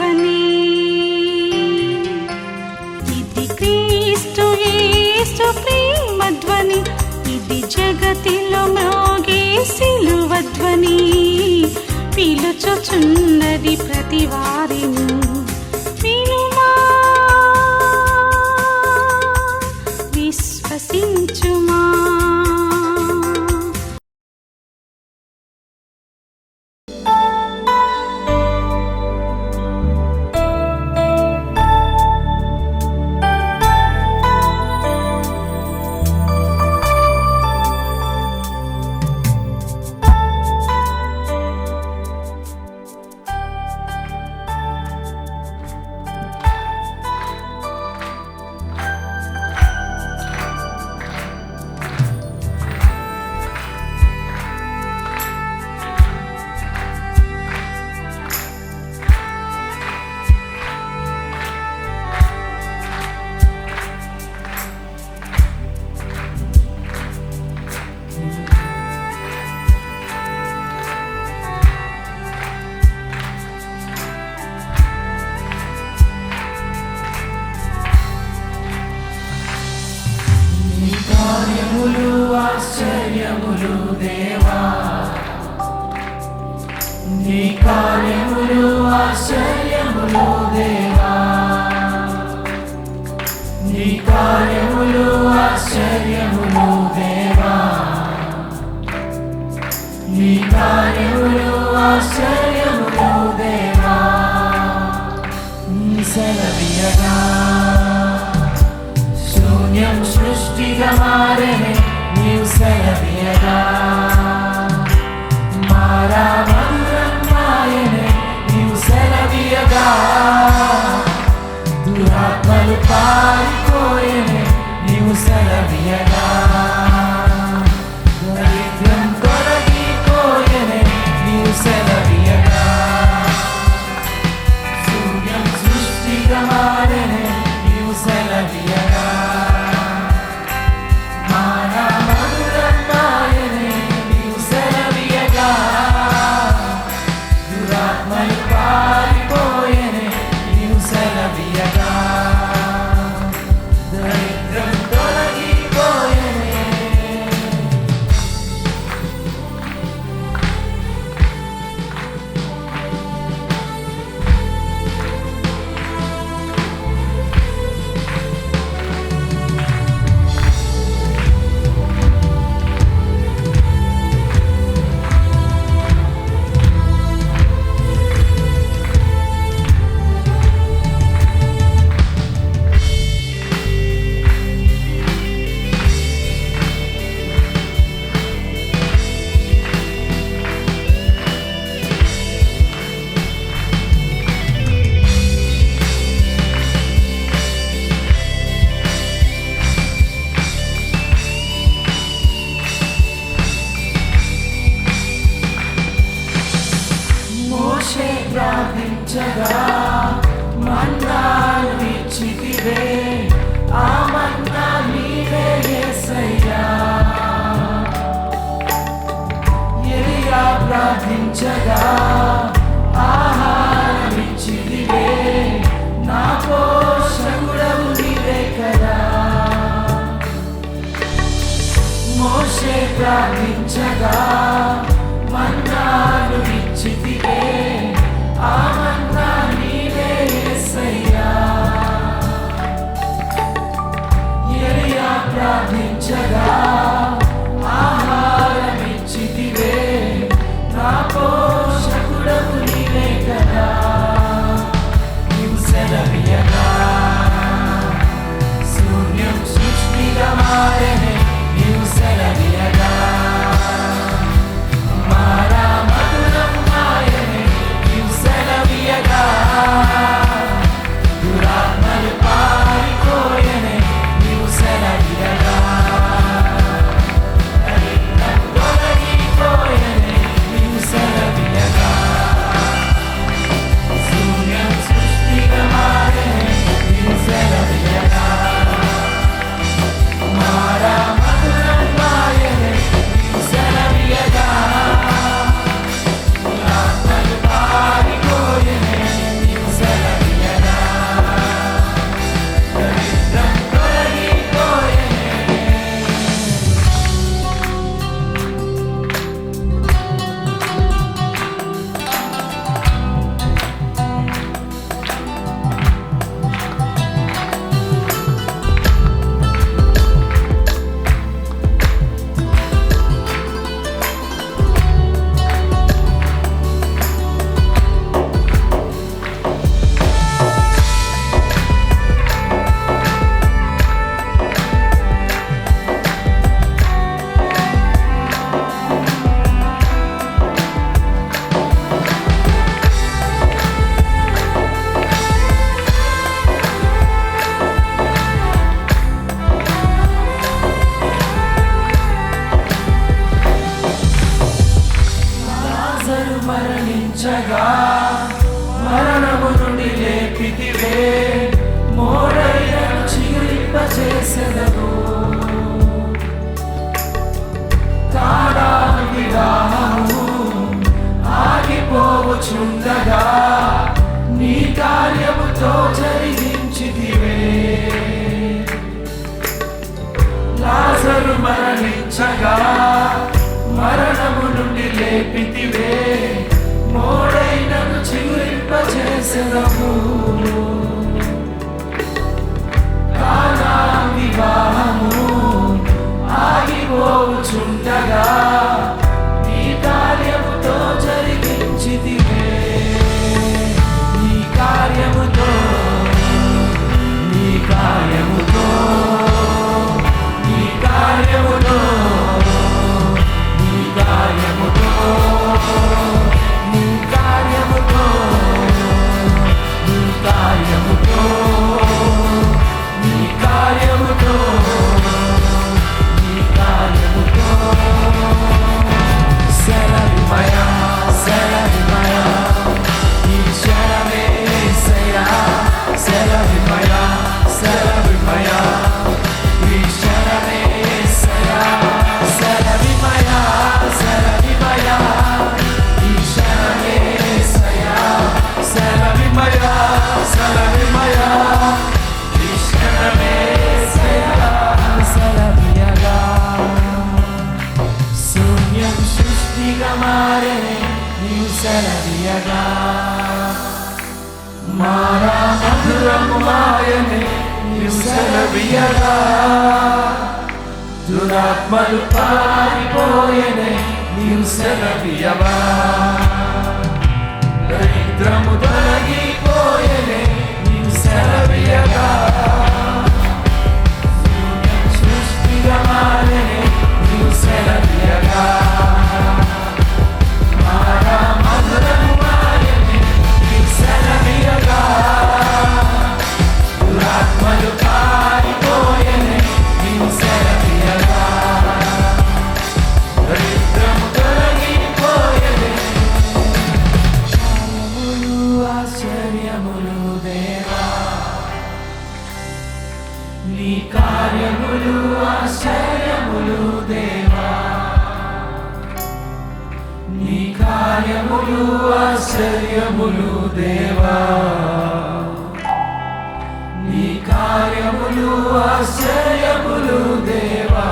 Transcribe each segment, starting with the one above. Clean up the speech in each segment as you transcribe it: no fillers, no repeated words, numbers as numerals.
ధ్వని. ఇది క్రీస్తు యేసు ప్రేమ ధ్వని, ఇది జగతిలో మ్రోగే సిలువ ధ్వని. పిలుచుచున్నది ప్రతి వారిని, వినుమా విశ్వసించుమా. ఆశ్చర్యములు దేవా, నీ కార్యములు ఆశ్చర్యములు దేవా, నీ కార్యములు ఆశ్చర్యములు దేవా, నీ కార్యములు ఆశ్చర్యములు దేవా. సెలవియగా శూన్యం సృష్టిగా మారెనే, నీవు సెలవియగా మారా మధురం మాయనే, నీవు సెలవియగా దురాత్మలు పారిపోయేనే, నీవు సెలవియగా దరిద్రం తొలగిపోయేనే, నీవు సెలవియగా శూన్యం సృష్టిగా మారెనే, నీవు సెలవియగా ప్రార్థించగా మన్నాను ఇచ్చితివే, ఆ మన్నా నీవే యేసయ్యా. ఎలియా ప్రార్థించగా ఆహారం ఇచ్చితివే, నా పోషకుడవు నీవే కదా. మోషే ప్రార్థించగా మన్నాను ఇచ్చితివే, ఆ మన్నా నీవే యేసయ్యా. ఎలియా ప్రార్థించగా ఆహారం ఇచ్చితివే, నా పోషకుడవు నీవే కదా. నీవు సెలవియగా శూన్యం సృష్టిగా మారెనే, నీవు సెలవియగా మరణించగా మరణము నుండి లేపితివే, మోడైనను చిగురింపచేసెదవు. కానా వివాహము ఆగిపోవచుండగా నీ కార్యముతో జరిగించితివే. లాజరు మరణించగా మరణము నుండి లేపితివే, మోడైనను చిగురింపచేసెదవు. కానా వివాహము ఆగిపోవచుండగా నీ కార్యముతో జరిగించితివే. నీ కార్యముతో, నీ కార్యముతో, నీ కార్యముతో, నీ కార్యముతో, నీ కార్యముతో, నీ కార్యముతో, నీ కార్యముతో, నీ కార్యముతో సెలవిమయా, సెలవిమయా, ఈ క్షణమే యేసయ్యా. సెలవిమయా, సెలవిమయా, ఈ క్షణమే యేసయ్యా. సెలవిమయా, సెలవిమయా, ఈ క్షణమే యేసయ్యా. సెలవిమయా, సెలవిమయా, ఈ క్షణమే యేసయ్యా. సెలవియగా శూన్యం సృష్టిగా మారే నీవు సెలవియగా, మారా మధురము మాయనే నీవు సెలవియగా. దురాత్మలు పారిపోయనే నీవు సెలవియగా. దరిద్రము తొలగిపోయనే నీవు సెలవియగా. శూన్యం సృష్టిగా మారనే నీవు సెలవియగా. మారా మధురము మాయనే నీవు సెలవియగా. దురాత్మలు పారిపోయనే నీవు సెలవియగా. దరిద్రము తొలగిపోయనే. ఆశ్చర్యములు దేవా, నీ కార్యములు ఆశ్చర్యములు దేవా. నీ కార్యములు ఆశ్చర్యములు దేవా. నీ కార్యములు ఆశ్చర్యములు దేవా.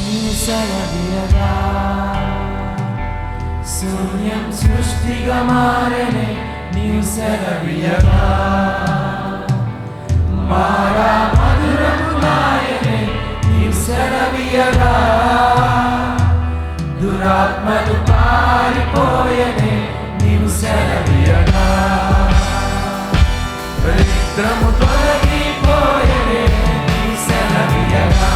నీ సెలవియగా శూన్యం సృష్టిగా మారనే నీవు సెలవియగా. మారా మధురము మాయనే నీవు సెలవియగా. దురాత్మలు పారిపోయనే నీవు సెలవియగా. దరిద్రము తొలగిపోయనే నీవు సెలవియగా.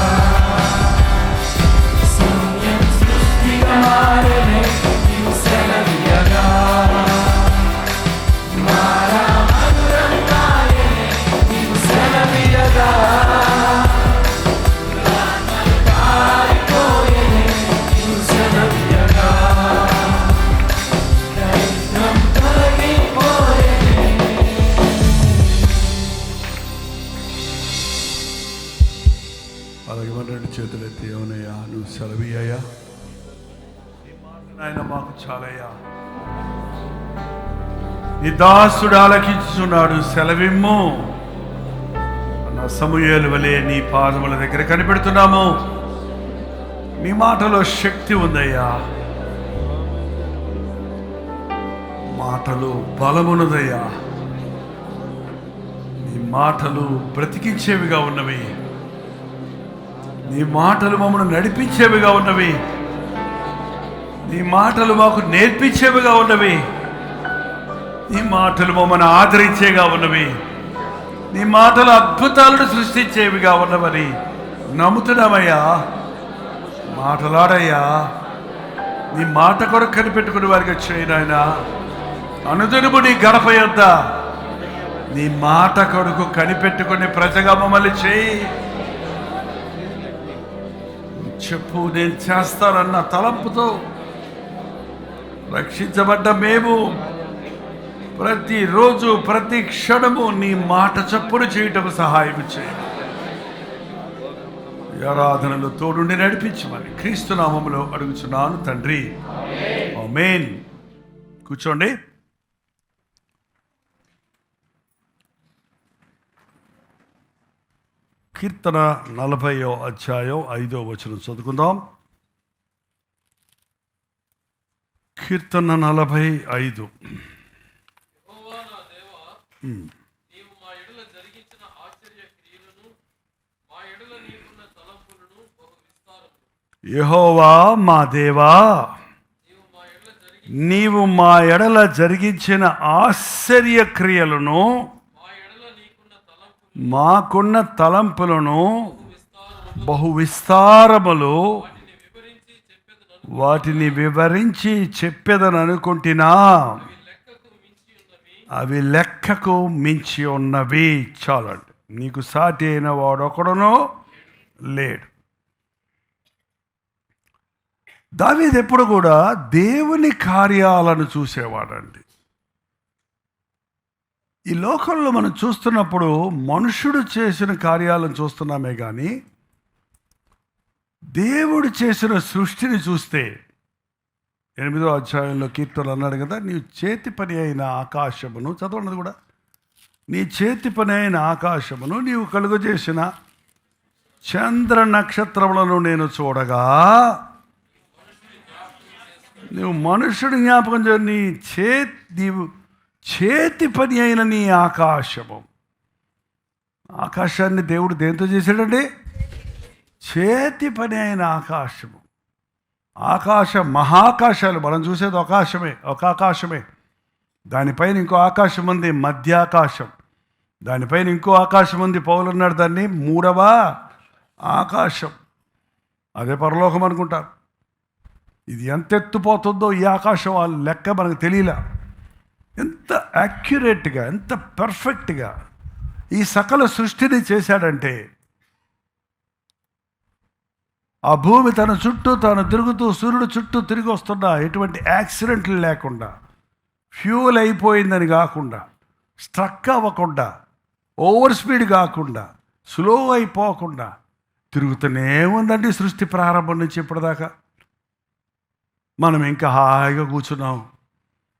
శూన్యం సృష్టిగా మారనే నీవు సెలవియగా. మారా మధురము మాయనే నీవు సెలవియగా. దురాత్మలు పారిపోయనే నీవు సెలవియగా. దరిద్రం తొలగిపోయనే. అలాగే మన రెండు చేతులెత్తి అవునయ్యా నువ్వు సెలవయ్యా. ఈ మాట నాయన మాకు చాలయ్యా. నీ దాసుడు ఆలకించుచున్నాడు, సెలవిమ్ము అన్న సమూయేలు వలె నీ పాదముల దగ్గర కనిపెడుతున్నాము. నీ మాటలో శక్తి ఉందయ్యా. మాటలు బలమున్నదయ్యా. నీ మాటలు బ్రతికించేవిగా ఉన్నవి. నీ మాటలు మమ్మల్ని నడిపించేవిగా ఉన్నవి. నీ మాటలు మాకు నేర్పించేవిగా ఉన్నవి. నీ మాటలు మమ్మల్ని ఆదరించేగా ఉన్నవి. నీ మాటలు అద్భుతాలను సృష్టించేవిగా ఉన్నవని నమ్ముతున్నామయ్యా. మాటలాడయ్యా. నీ మాట కొరకు కనిపెట్టుకునే వారికి వచ్చాయి నాయన. అనుదినము నీ గడప యొద్ద నీ మాట కొరకు కనిపెట్టుకునే ప్రజగా మమ్మల్ని చేయి. చెప్పు, నేను చేస్తానన్న తలంపుతో రక్షించబడ్డ మేము ప్రతిరోజు ప్రతి క్షణము నీ మాట చప్పున చేయటం సహాయం చేయండి. ఈ ఆరాధనలో తోడుండి నడిపించమని క్రీస్తు నామములో అడుగుచున్నాను తండ్రి, ఆమేన్. కూర్చోండి. కీర్తన 40వ అధ్యాయం 5వ వచనం చదువుకుందాం. కీర్తన 45. యెహోవా మా దేవా, నీవు మా ఎడల జరిగించిన ఆశ్చర్య క్రియలను, మాకున్న తలంపులను బహు విస్తారములు, వాటిని వివరించి చెప్పేదని అనుకుంటున్నా, అవి లెక్కకు మించి ఉన్నవి. చాలండి. నీకు సాటి అయిన వాడొకడునో లేడు. దావీదు ఎప్పుడు కూడా దేవుని కార్యాలను చూసేవాడండి. ఈ లోకంలో మనం చూస్తున్నప్పుడు మనుషుడు చేసిన కార్యాలను చూస్తున్నామే కానీ దేవుడు చేసిన సృష్టిని చూస్తే, 8వ అధ్యాయంలో కీర్తనలు అన్నాడు కదా, నీ చేతి పని అయిన ఆకాశమును, చదవన్నది కూడా, నీ చేతి పని అయిన ఆకాశమును నీవు కలుగజేసిన చంద్ర నక్షత్రములను నేను చూడగా, నువ్వు మనుషుడు జ్ఞాపకం చే, నీవు చేతి పని అయిన నీ ఆకాశము. ఆకాశాన్ని దేవుడు దేంతో చేశాడండి? చేతి పని అయిన ఆకాశము. మహాకాశాలు మనం చూసేది ఒక ఆకాశమే. దానిపైన ఇంకో ఆకాశం ఉంది, మధ్యాకాశం. దానిపైన ఇంకో ఆకాశం ఉంది, పౌలున్నాడు దాన్ని 3వ ఆకాశం. అదే పరలోకం అనుకుంటారు. ఇది ఎంత ఎత్తుపోతుందో ఈ ఆకాశం ఆ లెక్క మనకు తెలియలే. ఎంత యాక్యురేట్గా, ఎంత పర్ఫెక్ట్గా ఈ సకల సృష్టిని చేశాడంటే, ఆ భూమి తన చుట్టూ తాను తిరుగుతూ సూర్యుడు చుట్టూ తిరిగి వస్తున్నా ఎటువంటి యాక్సిడెంట్లు లేకుండా, ఫ్యూల్ అయిపోయిందని కాకుండా, స్ట్రక్ అవ్వకుండా, ఓవర్ స్పీడ్ కాకుండా, స్లో అయిపోకుండా తిరుగుతూనే ఉందండి సృష్టి ప్రారంభం నుంచి ఇప్పటిదాకా. మనం ఇంకా హాయిగా కూర్చున్నాం.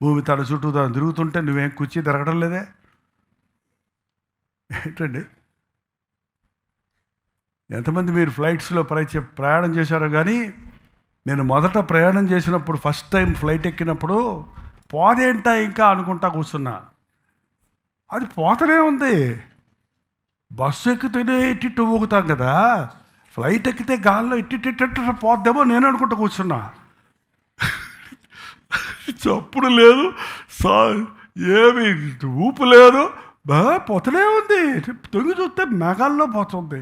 భూమి తన చుట్టూ తను తిరుగుతుంటే నువ్వేం కూర్చి తిరగడం లేదే ఏంటండి? ఎంతమంది మీరు ఫ్లైట్స్లో ప్రయాణం చేశారో కానీ, నేను మొదట ప్రయాణం చేసినప్పుడు ఫస్ట్ టైం ఫ్లైట్ ఎక్కినప్పుడు పోదేంటా ఇంకా అనుకుంటా కూర్చున్నా. అది పోతనే ఉంది. బస్సు ఎక్కితేనే ఇట్టిట్టు ఊగుతాం కదా, ఫ్లైట్ ఎక్కితే గాల్లో ఇట్టిట్టు పోద్దేమో నేను అనుకుంటా కూర్చున్నా. చప్పుడు లేదు, ఏమి ఊపు లేదు, పోతనే ఉంది. తొంగి చూస్తే మేఘాల్లో పోతుంది.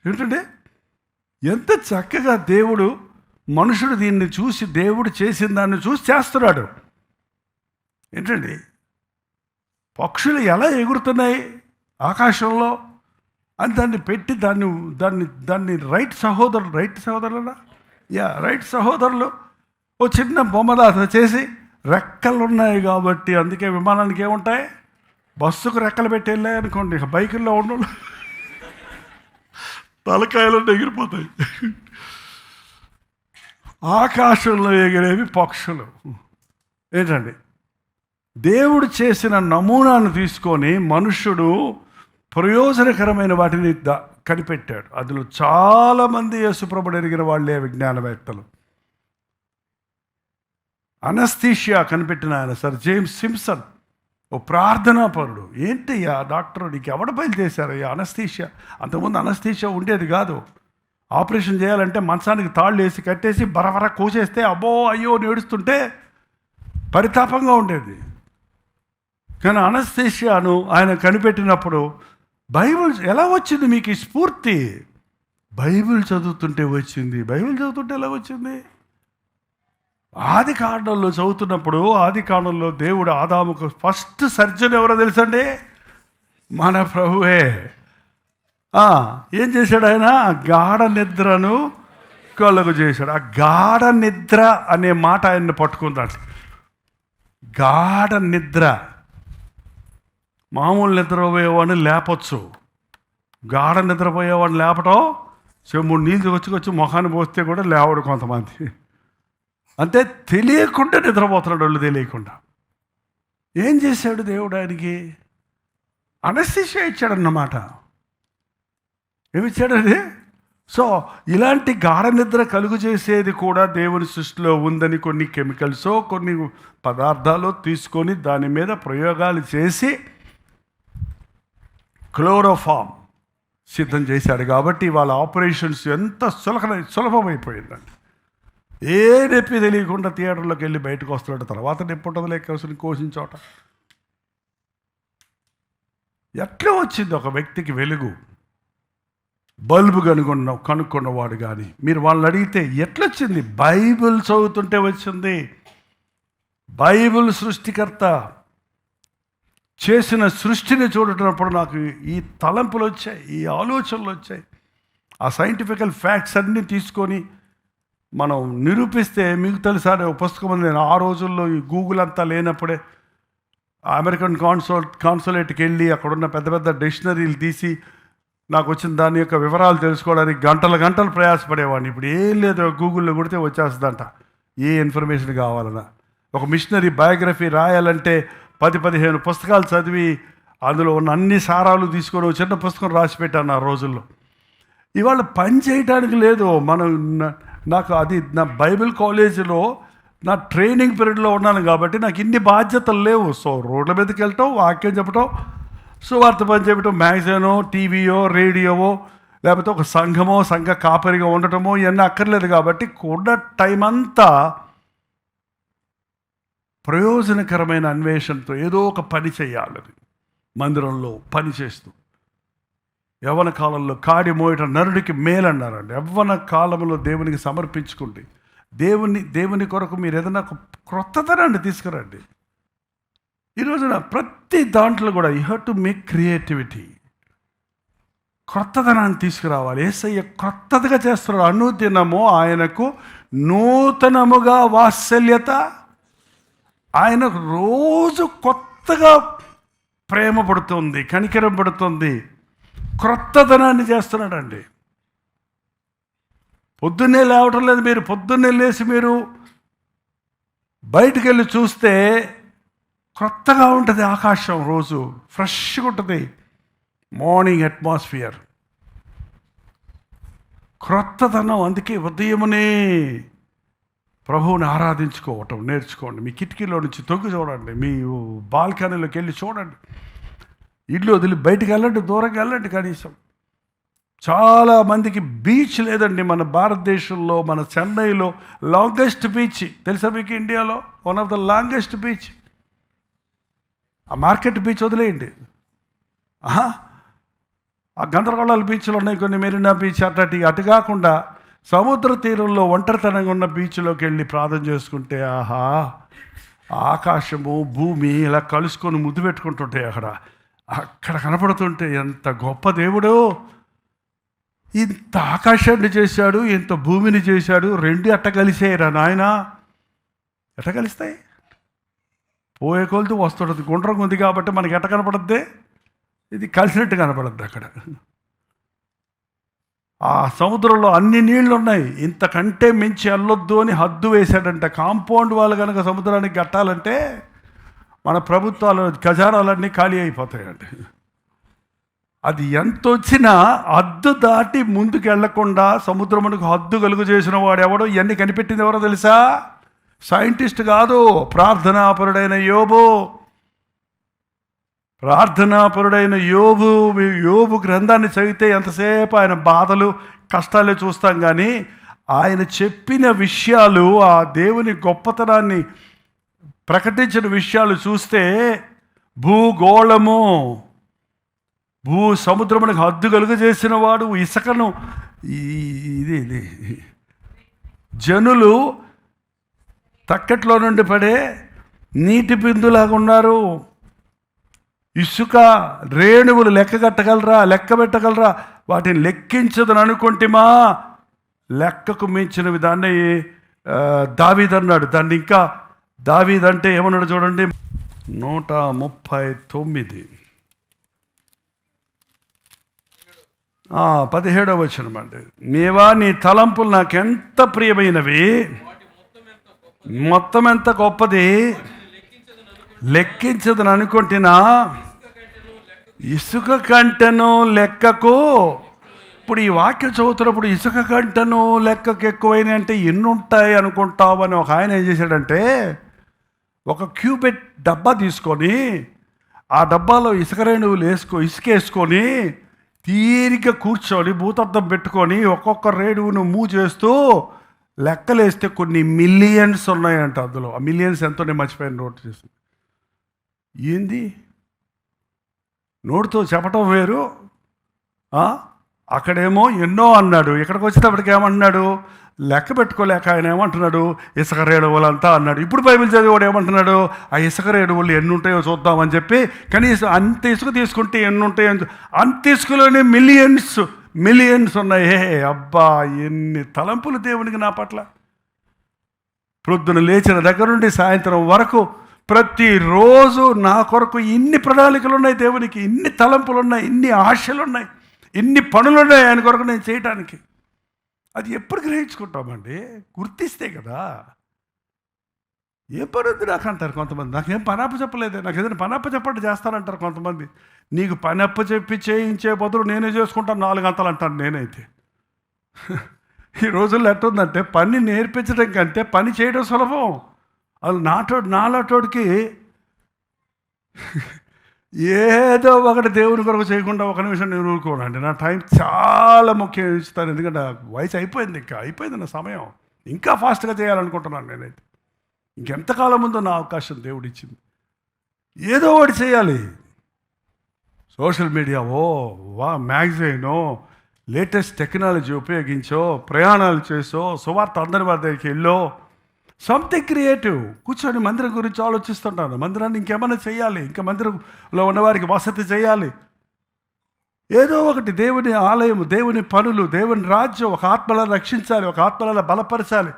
ఏంటంటే ఎంత చక్కగా దేవుడు, మనుషుడు దీన్ని చూసి, దేవుడు చేసిన దాన్ని చూసి చేస్తున్నాడు. ఏంటండి, పక్షులు ఎలా ఎగురుతున్నాయి ఆకాశంలో అని దాన్ని పెట్టి దాన్ని రైట్ సహోదరులు ఓ చిన్న బొమ్మదాత చేసి, రెక్కలు ఉన్నాయి కాబట్టి అందుకే విమానానికి ఏముంటాయి, బస్సుకు రెక్కలు పెట్టి వెళ్ళాయి అనుకోండి, బైకుల్లో ఉండ తలకాయలు ఎగిరిపోతాయి. ఆకాశంలో ఎగిరేవి పక్షులు. ఏంటండి, దేవుడు చేసిన నమూనాను తీసుకొని మనుష్యుడు ప్రయోజనకరమైన వాటిని కనిపెట్టాడు. అందులో చాలామంది యేసుప్రభుని ఎరిగిన వాళ్ళే విజ్ఞానవేత్తలు. అనస్థీషియా కనిపెట్టిన ఆయన సర్ జేమ్స్ సింప్సన్ ఓ ప్రార్థనాపరుడు. ఏంటయ్యా డాక్టర్, నీకు ఎవడ బయలు చేశారయ్యా అనస్థీషియా? అంతకుముందు అనస్థీషియా ఉండేది కాదు. ఆపరేషన్ చేయాలంటే మంచానికి తాళ్ళు వేసి కట్టేసి బరబర కోసేస్తే అబ్బో అయ్యో నేడుస్తుంటే పరితాపంగా ఉండేది. కానీ అనస్థీషియాను ఆయన కనిపెట్టినప్పుడు, బైబిల్ ఎలా వచ్చింది మీకు ఈ స్ఫూర్తి? బైబిల్ చదువుతుంటే వచ్చింది. బైబిల్ చదువుతుంటే ఎలా వచ్చింది? ఆది కాండంలో చదువుతున్నప్పుడు, ఆది కాండంలో దేవుడు ఆదాముకు ఫస్ట్ సర్జన్ ఎవరో తెలుసండి? మన ప్రభువే. ఏం చేశాడు ఆయన? గాఢ నిద్రను కలుగు చేశాడు. ఆ గాఢ నిద్ర అనే మాట ఆయన్ని పట్టుకుందాడు. గాఢ నిద్ర. మామూలు నిద్రపోయేవాడిని లేపొచ్చు, గాఢ నిద్రపోయేవాడిని లేపటం చెమ్ముడు నీళ్ళు వచ్చి మొహాన్ని పోస్తే కూడా లేవడు కొంతమంది. అంటే తెలియకుండా నిద్రపోతున్నాడు, వాళ్ళు తెలియకుండా. ఏం చేశాడు దేవుడు ఆయనకి? అనస్థీషియా ఇచ్చాడన్నమాట. ఏమిచ్చాడది? సో ఇలాంటి గాఢ నిద్ర కలుగు చేసేది కూడా దేవుని సృష్టిలో ఉందని కొన్ని కెమికల్స్, కొన్ని పదార్థాలు తీసుకొని దాని మీద ప్రయోగాలు చేసి క్లోరోఫామ్ సిద్ధం చేశాడు. కాబట్టి వాళ్ళ ఆపరేషన్స్ ఎంత సులభమైపోయిందండి. ఏ నొప్పి తెలియకుండా థియేటర్లోకి వెళ్ళి బయటకు వస్తున్నాడు. తర్వాత నొప్పి ఉంటుంది లేక కోసిన చోట. ఎట్లా వచ్చింది ఒక వ్యక్తికి వెలుగు? బల్బు కనుక్కున్నవాడు కానీ మీరు వాళ్ళని అడిగితే ఎట్లొచ్చింది? బైబిల్ చదువుతుంటే వచ్చింది. బైబిల్ సృష్టికర్త చేసిన సృష్టిని చూడటప్పుడు నాకు ఈ తలంపులు వచ్చాయి, ఈ ఆలోచనలు వచ్చాయి. ఆ సైంటిఫికల్ ఫ్యాక్ట్స్ అన్నీ తీసుకొని మనం నిరూపిస్తే, మీకు తెలుసా ఒక పుస్తకం నేను ఆ రోజుల్లో ఈ గూగుల్ అంతా లేనప్పుడే అమెరికన్ కాన్సులేట్కి వెళ్ళి అక్కడున్న పెద్ద పెద్ద డిక్షనరీలు తీసి నాకు వచ్చిన దాని యొక్క వివరాలు తెలుసుకోవడానికి గంటలు ప్రయాసపడేవాడిని. ఇప్పుడు ఏం లేదు, గూగుల్లో కొడితే వచ్చేస్తుందంట ఏ ఇన్ఫర్మేషన్ కావాలన్నా. ఒక మిషనరీ బయోగ్రఫీ రాయాలంటే 10-15 పుస్తకాలు చదివి అందులో ఉన్న అన్ని సారాలు తీసుకొని ఒక చిన్న పుస్తకం రాసి పెట్టాను ఆ రోజుల్లో. ఇవాళ పని చేయడానికి లేదు. నాకు అది నా బైబిల్ కాలేజీలో నా ట్రైనింగ్ పీరియడ్లో ఉన్నాను కాబట్టి నాకు ఇన్ని బాధ్యతలు లేవు. సో రోడ్ల మీదకి వెళ్ళటం, వాక్యం చెప్పటం, సువార్త పని చెప్పటం, మ్యాగజైనో, టీవీయో, రేడియోవో, లేకపోతే ఒక సంఘ కాపరిగా ఉండటమో ఇవన్నీ అక్కర్లేదు. కాబట్టి ఉన్న టైం అంతా ప్రయోజనకరమైన అన్వేషణతో ఏదో ఒక పని చేయాలని మందిరంలో పని చేస్తూ, యవ్వన కాలంలో కాడి మోయట నరుడికి మేలన్నారండి. యవ్వన కాలంలో దేవునికి సమర్పించుకుంటే దేవుని కొరకు మీరు ఏదైనా క్రొత్తతనాన్ని తీసుకురండి. ఈరోజున ప్రతి దాంట్లో కూడా you have to make creativity. క్రొత్తదనాన్ని తీసుకురావాలి. యేసయ్య క్రొత్తదిగా చేస్తున్నాడు. అనుదినము ఆయనకు నూతనముగా వాత్సల్యత, ఆయన రోజు కొత్తగా ప్రేమ పడుతుంది, కనికరం పడుతుంది, క్రొత్తదనాన్ని చేస్తున్నాడండి. పొద్దున్నే లేవటం లేదు. మీరు పొద్దున్నే లేచి మీరు బయటికి వెళ్ళి చూస్తే క్రొత్తగా ఉంటుంది ఆకాశం, రోజు ఫ్రెష్గా ఉంటుంది. మార్నింగ్ అట్మాస్ఫియర్, క్రొత్తదనం. అందుకే ఉదయమునే ప్రభువుని ఆరాధించుకోవటం నేర్చుకోండి. మీ కిటికీలో నుంచి తొంగి చూడండి, మీ బాల్కనీలోకి వెళ్ళి చూడండి, ఇల్లు వదిలి బయటికి వెళ్ళండి, దూరంగా వెళ్ళండి. కనీసం చాలామందికి బీచ్ లేదండి మన భారతదేశంలో. మన చెన్నైలో లాంగెస్ట్ బీచ్ తెలుసా మీకు? ఇండియాలో one of the longest beach. ఆ మార్కెట్ బీచ్ వదిలేయండి. ఆ గందరగోళాల బీచ్లు ఉన్నాయి కొన్ని, మెరీనా బీచ్ అటు కాకుండా సముద్ర తీరంలో ఒంటరితనంగా ఉన్న బీచ్లోకి వెళ్ళి ప్రార్థన చేసుకుంటే ఆహా, ఆకాశము భూమి ఇలా కలుసుకొని ముద్దు పెట్టుకుంటుంటాయి. అక్కడ కనపడుతుంటే ఎంత గొప్ప దేవుడు! ఇంత ఆకాశాన్ని చేశాడు, ఇంత భూమిని చేశాడు, రెండు అట్ట కలిసేయరా నాయన. ఎట్ట కలుస్తాయి? పోయే కొలుతూ వస్తుంటుంది. గుండ్రం ఉంది కాబట్టి మనకి ఎట్ట కనపడద్ది? ఇది కలిసినట్టు కనపడద్దు. అక్కడ ఆ సముద్రంలో అన్ని నీళ్లు ఉన్నాయి, ఇంతకంటే మించి వెళ్ళొద్దు అని హద్దు వేశాడంట. కాంపౌండ్ వాళ్ళు కనుక సముద్రానికి కట్టాలంటే మన ప్రభుత్వాలు ఖజానాలన్నీ ఖాళీ అయిపోతాయండి. అది ఎంత వచ్చినా హద్దు దాటి ముందుకు వెళ్లకుండా సముద్రమునకు హద్దు కలుగు చేసిన వాడు ఎవడో, ఇవన్నీ కనిపెట్టింది ఎవరో తెలుసా? సైంటిస్ట్ కాదు, ప్రార్థనాపరుడైన యోబు. ప్రార్థనాపరుడైన యోబు గ్రంథాన్ని చదివితే ఎంతసేపు ఆయన బాధలు కష్టాలే చూస్తాం, కానీ ఆయన చెప్పిన విషయాలు, ఆ దేవుని గొప్పతనాన్ని ప్రకటించిన విషయాలు చూస్తే భూగోళము, సముద్రమునకు హద్దు కలుగ చేసిన వాడు, ఇసుకను ఇది జనులు తక్కట్లో నుండి పడే నీటి బిందులాగా ఉన్నారు. ఇసుక రేణువులు లెక్క పెట్టగలరా? వాటిని లెక్కించదని అనుకుంటేమా లెక్కకు మించినవి దాన్ని దావీదు అన్నాడు. దాన్ని ఇంకా దావీదు అంటే ఏమన్నాడు చూడండి, 139 17వ వచనం అండి. నీవా నీ తలంపులు నాకెంత ప్రియమైనవి, మొత్తం ఎంత గొప్పది, లెక్కించదని అనుకుంటున్నా, ఇసుక కంటెను లెక్కకు. ఇప్పుడు ఈ వాక్యం చదువుతున్నప్పుడు ఇసుక కంటెను లెక్కకు ఎక్కువైనా అంటే ఎన్ని ఉంటాయి అనుకుంటావు అని ఒక ఆయన ఏం చేశాడంటే, ఒక క్యూబెట్ డబ్బా తీసుకొని ఆ డబ్బాలో ఇసుక రేణువులు ఇసుకేసుకొని తీరిగ్గా కూర్చొని భూతద్దం పెట్టుకొని ఒక్కొక్క రేణువును మూవ్ చేస్తూ లెక్కలేస్తే కొన్ని మిలియన్స్ ఉన్నాయంట. అందులో ఆ మిలియన్స్ ఎంతో నేను మర్చిపోయాను, నోట్ చేసి. ఏంది నోటితో చెప్పటం వేరు, అక్కడేమో ఎన్నో అన్నాడు, ఇక్కడికి వచ్చేటప్పటికి ఏమంటున్నాడు, లెక్క పెట్టుకోలేక ఆయన ఏమంటున్నాడు, ఇసుక రేణువులంతా అన్నాడు. ఇప్పుడు బైబిల్ చదివాడు ఏమంటున్నాడు, ఆ ఇసుక రేణువులు ఎన్ని ఉంటాయో చూద్దామని చెప్పి కనీసం అంత ఇసుక తీసుకుంటే ఎన్ని ఉంటాయో, అంత ఇసుకలోనే మిలియన్స్ ఉన్నాయి. అబ్బా, ఎన్ని తలంపులు దేవునికి నా పట్ల. ప్రొద్దున లేచిన దగ్గర నుండి సాయంత్రం వరకు ప్రతిరోజు నా కొరకు ఇన్ని ప్రణాళికలు ఉన్నాయి దేవునికి, ఇన్ని తలంపులు ఉన్నాయి, ఇన్ని ఆశలు ఉన్నాయి, ఇన్ని పనులు ఉన్నాయి ఆయన కొరకు నేను చేయటానికి. అది ఎప్పుడు గ్రహించుకుంటామండి? గుర్తిస్తే కదా. ఏ పని ఉంది నాకు అంటారు కొంతమంది. నాకేం పనప్ప చెప్పలేదే, నాకు ఏదైనా పనప్ప చెప్పండి చేస్తానంటారు కొంతమంది. నీకు పనప్ప చెప్పి చేయించే బదులు నేనే చేసుకుంటాను 4 గంటలు అంటాను నేనైతే. ఈ రోజుల్లో ఎట్టుందంటే పని నేర్పించడం కంటే పని చేయడం సులభం. అది నాలాటోడికి ఏదో ఒకటి దేవుని కొరకు చేయకుండా ఒక నిమిషం నేను ఊరుకోనండి. నా టైం చాలా ముఖ్యం ఇస్తాను, ఎందుకంటే వయసు అయిపోయింది, ఇంకా అయిపోయింది నా సమయం. ఇంకా ఫాస్ట్గా చేయాలనుకుంటున్నాను నేనైతే. ఇంకెంతకాలం ముందో నా అవకాశం దేవుడు ఇచ్చింది. ఏదో ఒకటి చేయాలి. సోషల్ మీడియావో మ్యాగజైనో లేటెస్ట్ టెక్నాలజీ ఉపయోగించో, ప్రయాణాలు చేసో, సువార్త అందరి వారి దగ్గరికి వెళ్ళో, సంథింగ్ క్రియేటివ్. కూర్చొని మందిరం గురించి ఆలోచిస్తుంటాను. మందిరాన్ని ఇంకేమైనా చేయాలి, ఇంకా మందిరంలో ఉన్నవారికి వసతి చేయాలి, ఏదో ఒకటి. దేవుని ఆలయం, దేవుని పనులు, దేవుని రాజ్యం, ఒక ఆత్మలను రక్షించాలి, ఒక ఆత్మలను బలపరచాలి,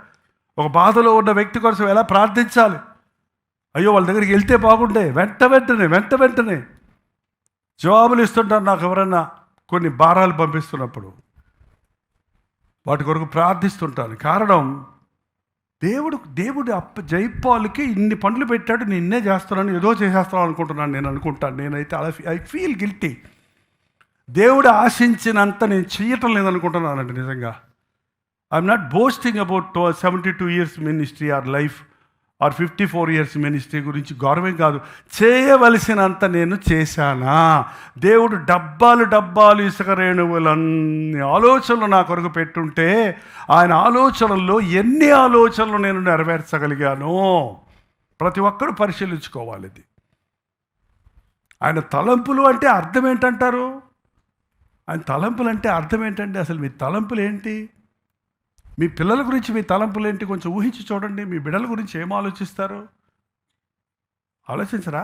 ఒక బాధలో ఉన్న వ్యక్తి కోసం ఎలా ప్రార్థించాలి. అయ్యో వాళ్ళ దగ్గరికి వెళ్తే బాగుండే, వెంటనే జవాబులు ఇస్తుంటారు నాకు ఎవరన్నా కొన్ని భారాలు పంపిస్తున్నప్పుడు. వాటి కొరకు ప్రార్థిస్తుంటాను. కారణం దేవుడు జైపాల్కి ఇన్ని పనులు పెట్టాడు, నిన్నే చేస్తున్నాను, ఏదో చేసేస్తాను అనుకుంటున్నాను నేను అనుకుంటాను. నేనైతే ఐ ఫీల్ గిల్టీ. దేవుడు ఆశించినంత నేను చేయటం లేదనుకుంటున్నానండి నిజంగా. I'm not boasting about 72 years ministry or life or 54 years ministry గురించి గౌరవం కాదు. చేయవలసినంత నేను చేశానా? దేవుడు డబ్బాలు ఇసుక రేణువులన్నీ ఆలోచనలు నా కొరకు పెట్టుంటే ఆయన ఆలోచనల్లో ఎన్ని ఆలోచనలు నేను నెరవేర్చగలిగాను? ప్రతి ఒక్కరూ పరిశీలించుకోవాలి. ఇది ఆయన తలంపులు అంటే అర్థం ఏంటంటారు? ఆయన తలంపులు అంటే అర్థం ఏంటండి? అసలు మీ తలంపులు ఏంటి? మీ పిల్లల గురించి మీ తలంపులు ఏంటి? కొంచెం ఊహించి చూడండి. మీ బిడ్డల గురించి ఏం ఆలోచిస్తారు? ఆలోచించరా?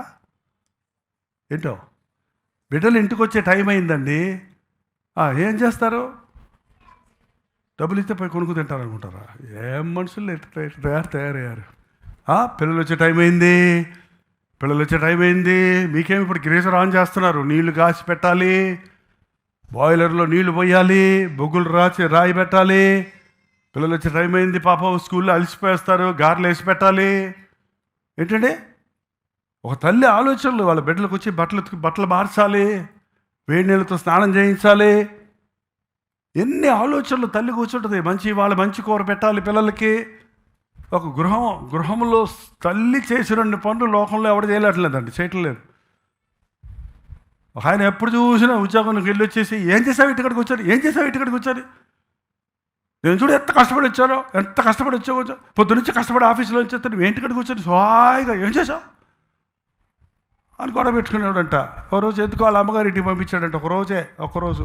ఏంటో బిడ్డలు ఇంటికి వచ్చే టైం అయిందండి, ఏం చేస్తారు? డబ్బులు ఇస్తే పోయి కొనుక్కు తింటారు అనుకుంటారా? ఏం మనుషులు తయారయ్యారు. పిల్లలు వచ్చే టైం అయింది, మీకేమి ఇప్పుడు గ్రేజర్ ఆన్ చేస్తున్నారు, నీళ్లు కాచి పెట్టాలి, బాయిలర్లో నీళ్లు పోయాలి, బొగ్గులు రాయి పెట్టాలి. పిల్లలు వచ్చే టైం అయింది, పాపం స్కూల్లో అలసిపోయేస్తారు, గారెలు వేసి పెట్టాలి. ఏంటంటే ఒక తల్లి ఆలోచనలు, వాళ్ళ బిడ్డలకు వచ్చి బట్టలు మార్చాలి, వేడి నీళ్ళతో స్నానం చేయించాలి. ఎన్ని ఆలోచనలు తల్లి కూర్చుంటుంది. మంచి కూర పెట్టాలి పిల్లలకి. ఒక గృహంలో తల్లి చేసి 2 పనులు లోకంలో ఎవరు చేయట్లేదండి. ఆయన ఎప్పుడు చూసినా ఉద్యోగానికి వెళ్ళి వచ్చేసి ఏం చేసావు ఇటుకడికి వచ్చారు, నేను చూడు ఎంత కష్టపడి వచ్చావో, పొద్దునుంచి కష్టపడి ఆఫీసులో వచ్చేస్తాను, నువ్వు ఇంటికడికి వచ్చాను హాయిగా ఏం చేసావు అని గొడవ పెట్టుకున్నాడంట. ఒక రోజు ఎందుకు వాళ్ళ అమ్మగారి ఇంటికి పంపించాడంట. ఒకరోజు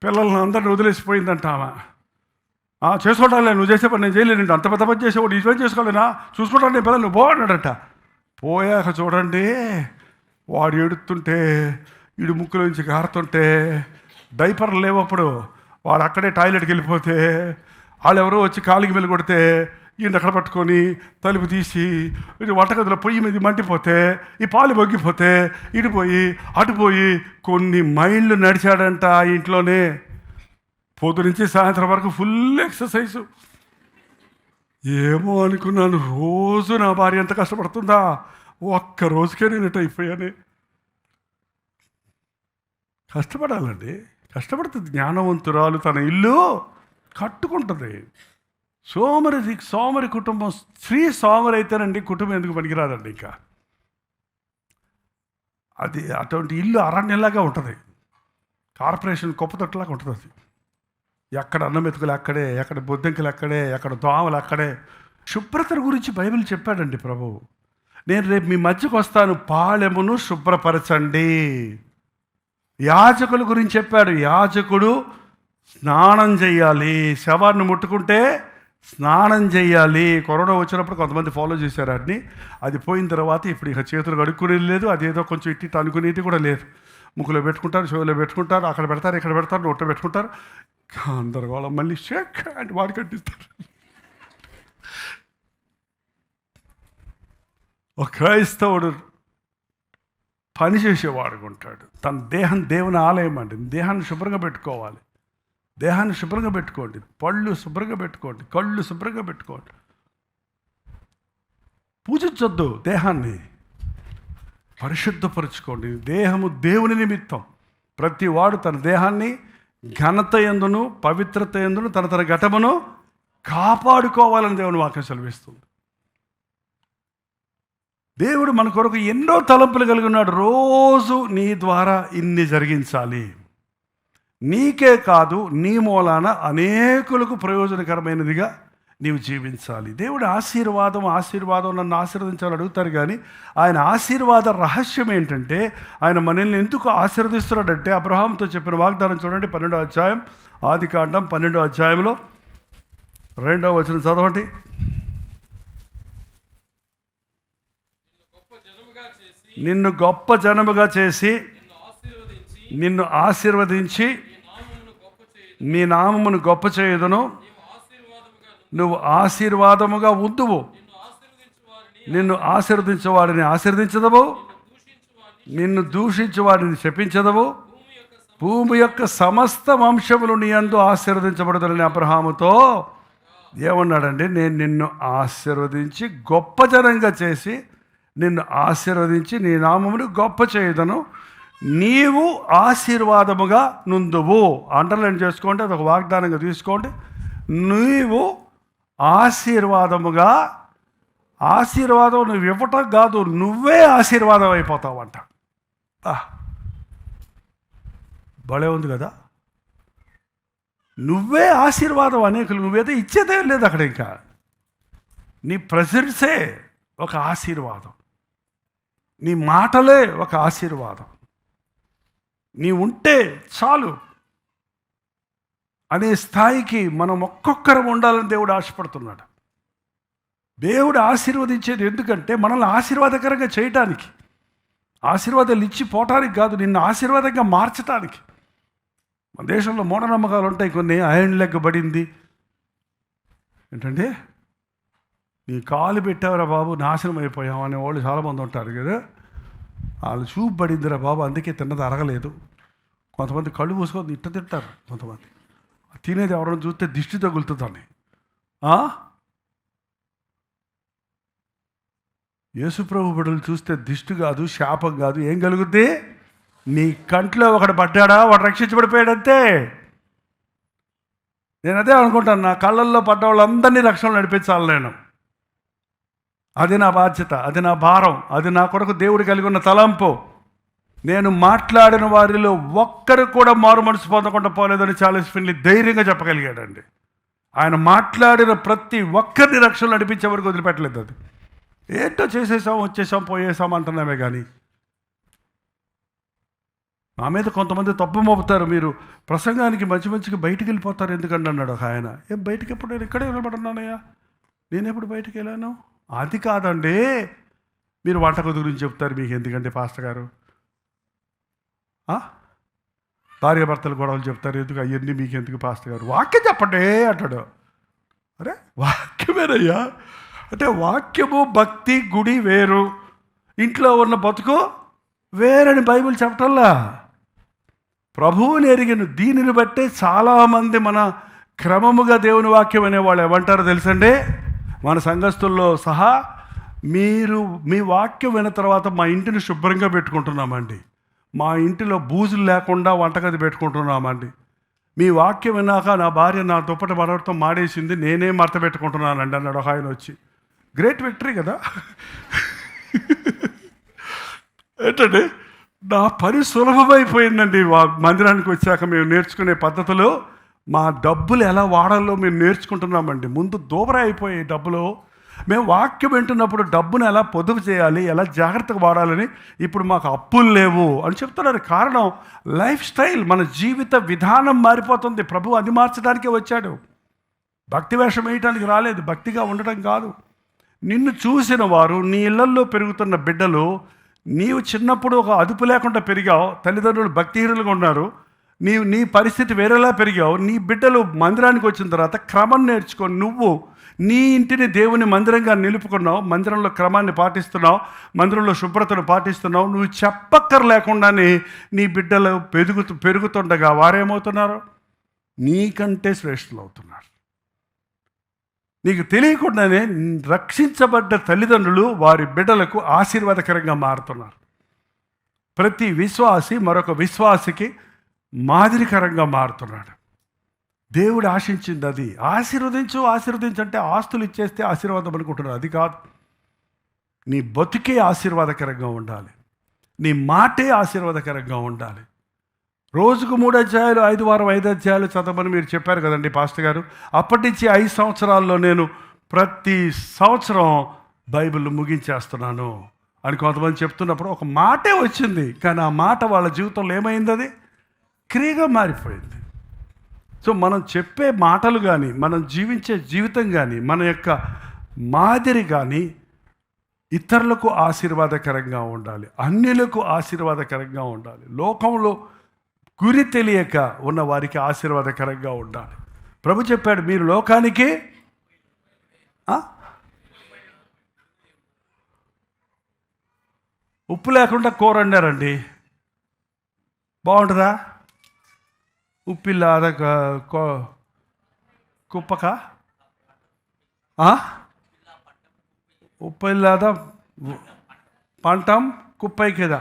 పిల్లల్ని అందరిని వదిలేసిపోయిందంట ఆమె. చేసుకోవటాలే, నువ్వు చేసే పని నేను చేయలేనండి, అంత పెద్ద పని చేసేవాడు ఈ పని చేసుకోలేనా, చూసుకుంటాను నేను పిల్లలు, నువ్వు బాగున్నాడంట. పోయాక చూడండి, వాడు ఎడుతుంటే, వీడు ముక్కులోంచి కారుతుంటే, డైపర్లు లేవప్పుడు వాడు అక్కడే టాయిలెట్కి వెళ్ళిపోతే వాళ్ళు ఎవరో వచ్చి కాలికి వెళ్ళి కొడితే ఈయన అక్కడ పట్టుకొని తలుపు తీసి వంటగదిలో పొయ్యి మీద మంటిపోతే ఈ పాలు బొగ్గిపోతే ఇటుపోయి అటుపోయి కొన్ని మైళ్ళు నడిచాడంట ఆ ఇంట్లోనే. పొద్దు నుంచి సాయంత్రం వరకు ఫుల్ ఎక్సర్సైజు. ఏమో అనుకున్నాను, రోజు నా భార్య ఎంత కష్టపడుతుందా, ఒక్క రోజుకే నేను ఇటు అయిపోయానే. కష్టపడాలండి, కష్టపడుతుంది. జ్ఞానవంతురాలు తన ఇల్లు కట్టుకుంటుంది. సోమరి కుటుంబం, స్త్రీ సోమరి అయితేనండి కుటుంబం ఎందుకు పనికిరాదండి. ఇంకా అది అటువంటి ఇల్లు అరణ్యంలాగా ఉంటుంది, కార్పొరేషన్ కుప్పతొట్టులాగా ఉంటుంది. అది ఎక్కడ అన్నమెతుకులు అక్కడే, ఎక్కడ బొద్దింకలు అక్కడే, ఎక్కడ దోమలు అక్కడే. శుభ్రత గురించి బైబిల్ చెప్పాడండి ప్రభు. నేను రేపు మీ మధ్యకు వస్తాను, పాళెమును శుభ్రపరచండి. యాజకుల గురించి చెప్పాడు. యాజకుడు స్నానం చేయాలి, శవాన్ని ముట్టుకుంటే స్నానం చేయాలి. కరోనా వచ్చినప్పుడు కొంతమంది ఫాలో చేశారు వాటిని. అది పోయిన తర్వాత ఇప్పుడు ఇక చేతులు కడుక్కునేది లేదు, అదేదో కొంచెం ఇట్టి అనుకునేది కూడా లేదు. ముక్కులో పెట్టుకుంటారు, చెవులో పెట్టుకుంటారు, అక్కడ పెడతారు, ఇక్కడ పెడతారు, నోట్లో పెట్టుకుంటారు. అందరు వాళ్ళ మళ్ళీ షేక్ అంటే వాడు కట్టిస్తారు. ఒక క్రైస్తవుడు పని చేసేవాడుగా ఉంటాడు. తన దేహం దేవుని ఆలయం అండి. దేహాన్ని శుభ్రంగా పెట్టుకోవాలి. దేహాన్ని శుభ్రంగా పెట్టుకోండి, పళ్ళు శుభ్రంగా పెట్టుకోండి, కళ్ళు శుభ్రంగా పెట్టుకోండి. పూజించొద్దు, దేహాన్ని పరిశుద్ధపరచుకోండి. దేహము దేవుని నిమిత్తం. ప్రతి వాడు తన దేహాన్ని ఘనత యందును పవిత్రత యందును తన ఘటమును కాపాడుకోవాలని దేవుని వాక్యం సెలవిస్తుంది. దేవుడు మన కొరకు ఎన్నో తలంపులు కలిగి ఉన్నాడు. రోజు నీ ద్వారా ఇన్ని జరిగించాలి. నీకే కాదు, నీ మూలాన అనేకులకు ప్రయోజనకరమైనదిగా నీవు జీవించాలి. దేవుడు ఆశీర్వాదం నన్ను ఆశీర్వదించాలని అడుగుతారు. కానీ ఆయన ఆశీర్వాద రహస్యం ఏంటంటే, ఆయన మనల్ని ఎందుకు ఆశీర్వదిస్తున్నాడంటే, అబ్రహాంతో చెప్పిన వాగ్దానం చూడండి, 12వ అధ్యాయం, ఆదికాండం 12వ అధ్యాయంలో 2వ వచనం చదవండి. నిన్ను గొప్ప జనముగా చేసి నిన్ను ఆశీర్వదించి నీ నామమును గొప్ప చేయుదును. నువ్వు ఆశీర్వాదముగా ఉందువు. నిన్ను ఆశీర్వదించేవాడిని ఆశీర్వదించదవు, నిన్ను దూషించేవాడిని శపించదవు. భూమి యొక్క సమస్త వంశములు నీ యందు ఆశీర్వదించబడదని అబ్రహాముతో ఏమన్నాడండి? నేను నిన్ను ఆశీర్వదించి గొప్ప జనంగా చేసి నిన్ను ఆశీర్వదించి నీ నామమును గొప్ప చేయుదను. నీవు ఆశీర్వాదముగా నుందువు. అండర్లైన్ చేసుకోండి, అదొక వాగ్దానంగా తీసుకోండి. నీవు ఆశీర్వాదం నువ్వు ఇవ్వటం కాదు, నువ్వే ఆశీర్వాదం అయిపోతావంట. భలే ఉంది కదా. నువ్వే ఆశీర్వాదం అనేకులు. నువ్వేదో ఇచ్చేదే లేదు అక్కడ. ఇంకా నీ ప్రెజెన్సే ఒక ఆశీర్వాదం, నీ మాటలే ఒక ఆశీర్వాదం. నీ ఉంటే చాలు అనే స్థాయికి మనం ఒక్కొక్కరం ఉండాలని దేవుడు ఆశపడుతున్నాడు. దేవుడు ఆశీర్వదించేది ఎందుకంటే మనల్ని ఆశీర్వాదకరంగా చేయటానికి, ఆశీర్వాదాలు ఇచ్చి పోవటానికి కాదు, నిన్ను ఆశీర్వాదంగా మార్చటానికి. మన దేశంలో మూఢనమ్మకాలు ఉంటాయి కొన్ని. ఐరన్ లెగ్ పడింది ఏంటంటే, నీ కాలు పెట్టావురా బాబు నాశనం అయిపోయావు అనే వాళ్ళు చాలామంది ఉంటారు కదా. వాళ్ళు చూపు పడిందిరా బాబు అందుకే తిన్నది అరగలేదు. కొంతమంది కళ్ళు మూసుకొని ఇట్ట తింటారు. కొంతమంది తినేది ఎవరైనా చూస్తే దిష్టి తగులుతుందని. యేసుప్రభు బిడ్డలు చూస్తే దిష్టి కాదు, శాపం కాదు, ఏం కలుగుద్ది? నీ కంట్లో ఒకడు పడ్డాడా, వాడు రక్షించబడిపోయాడంతే. నేను అదే అనుకుంటాను, నా కళ్ళల్లో పడ్డ వాళ్ళందరినీ రక్షణలు నడిపించాలి నేను. అది నా బాధ్యత, అది నా భారం, అది నా కొరకు దేవుడు కలిగి ఉన్న తలంపు. నేను మాట్లాడిన వారిలో ఒక్కరు కూడా మారు మనసు పొందకుండా పోలేదని చార్లెస్ ఫిన్లీ ధైర్యంగా చెప్పగలిగాడండి. ఆయన మాట్లాడిన ప్రతి ఒక్కరిని రక్షణ నడిపించే వరకు వదిలిపెట్టలేదు. అది ఏంటో చేసేసాం, వచ్చేసాం, పోయేసాం అంటున్నామే. కానీ నా మీద కొంతమంది తప్పు మోపుతారు. మీరు ప్రసంగానికి మంచిగా బయటికి వెళ్ళిపోతారు ఎందుకంటే అన్నాడు ఒక ఆయన. ఏం బయటికి ఎప్పుడు? నేను ఇక్కడే నిలబడున్నానయ్యా, నేను ఎప్పుడు బయటికి వెళ్ళాను? అది కాదండి, మీరు వంటగది గురించి చెప్తారు, మీకు ఎందుకంటే పాస్టర్ గారు భార్యాభర్తలు గొడవలు చెప్తారు, ఎందుకు అవన్నీ మీకు ఎందుకు పాస్టర్ గారు, వాక్యం చెప్పండి అంటాడు. అరే వాక్యమేనయ్యా అంటే వాక్యము భక్తి గుడి వేరు, ఇంట్లో ఉన్న బతుకు వేరని బైబిల్ చెప్పటల్లా. ప్రభువుని ఎరిగిన దీనిని బట్టే చాలామంది మన క్రమముగా దేవుని వాక్యం అనేవాళ్ళు ఏమంటారో తెలుసండి, మన సంఘస్థుల్లో సహా, మీరు మీ వాక్యం విన్న తర్వాత మా ఇంటిని శుభ్రంగా పెట్టుకుంటున్నామండి, మా ఇంటిలో బూజులు లేకుండా వంటగది పెట్టుకుంటున్నామండి, మీ వాక్యం విన్నాక నా భార్య నా దుప్పటి మరొకటితో మాడేసింది, నేనే మడత పెట్టుకుంటున్నానండి అన్నాడు ఒక ఆయన వచ్చి. గ్రేట్ విక్టరీ కదా. ఏంటండి, నా పని సులభమైపోయిందండి. మందిరానికి వచ్చాక మేము నేర్చుకునే పద్ధతులు, మా డబ్బులు ఎలా వాడాలో మేము నేర్చుకుంటున్నామండి. ముందు దూబరా అయిపోయాయి డబ్బులు. మేము వాక్యం వింటున్నప్పుడు డబ్బును ఎలా పొదుపు చేయాలి, ఎలా జాగ్రత్తగా వాడాలని ఇప్పుడు మాకు అప్పులు లేవు అని చెప్తున్నారు. కారణం లైఫ్ స్టైల్, మన జీవిత విధానం మారిపోతుంది. ప్రభు అది మార్చడానికే వచ్చాడు, భక్తి వేషం వేయటానికి రాలేదు, భక్తిగా ఉండటం కాదు. నిన్ను చూసిన వారు, నీ ఇళ్లల్లో పెరుగుతున్న బిడ్డలు, నీవు చిన్నప్పుడు ఒక అదుపు లేకుండా పెరిగావు, తల్లిదండ్రులు భక్తిహీనులుగా ఉన్నారు, నీ పరిస్థితి వేరేలా పెరిగావు. నీ బిడ్డలు మందిరానికి వచ్చిన తర్వాత క్రమం నేర్చుకొని నువ్వు నీ ఇంటిని దేవుని మందిరంగా నిలుపుకున్నావు, మందిరంలో క్రమాన్ని పాటిస్తున్నావు, మందిరంలో శుభ్రతను పాటిస్తున్నావు. నువ్వు చెప్పక్కర్లేకుండానే నీ బిడ్డలు పెరుగుతుండగా వారేమవుతున్నారు, నీకంటే శ్రేష్ఠులు అవుతున్నారు. నీకు తెలియకుండానే రక్షించబడ్డ తల్లిదండ్రులు వారి బిడ్డలకు ఆశీర్వాదకరంగా మారుతున్నారు. ప్రతి విశ్వాసి మరొక విశ్వాసికి మాదిరికరంగా మారుతున్నాడు. దేవుడు ఆశించింది అది. ఆశీర్వదించు అంటే ఆస్తులు ఇచ్చేస్తే ఆశీర్వాదం అనుకుంటున్నారు, అది కాదు. నీ బతుకే ఆశీర్వాదకరంగా ఉండాలి, నీ మాటే ఆశీర్వాదకరంగా ఉండాలి. రోజుకు 3 అధ్యాయాలు, 5 వారం 5 అధ్యాయాలు చదవమని మీరు చెప్పారు కదండి పాస్టర్ గారు. అప్పటి నుంచి 5 సంవత్సరాల్లో నేను ప్రతి సంవత్సరం బైబిల్ ముగించేస్తున్నాను అని కొంతమంది చెప్తున్నప్పుడు ఒక మాటే వచ్చింది, కానీ ఆ మాట వాళ్ళ జీవితంలో ఏమైంది, అది క్రియగా మారిపోయింది. సో మనం చెప్పే మాటలు కానీ, మనం జీవించే జీవితం కానీ, మన యొక్క మాదిరి కానీ ఇతరులకు ఆశీర్వాదకరంగా ఉండాలి, అన్యులకు ఆశీర్వాదకరంగా ఉండాలి. లోకంలో గురి తెలియక ఉన్న వారికి ఆశీర్వాదకరంగా ఉండాలి. ప్రభు చెప్పాడు, మీరు లోకానికి ఉప్పు లేకుండా కూర వండారండి, బాగుంటుందా? ఉప్పిల్లాద కుప్పక, ఉప్పిల్లాద పంటం కుప్పై కదా.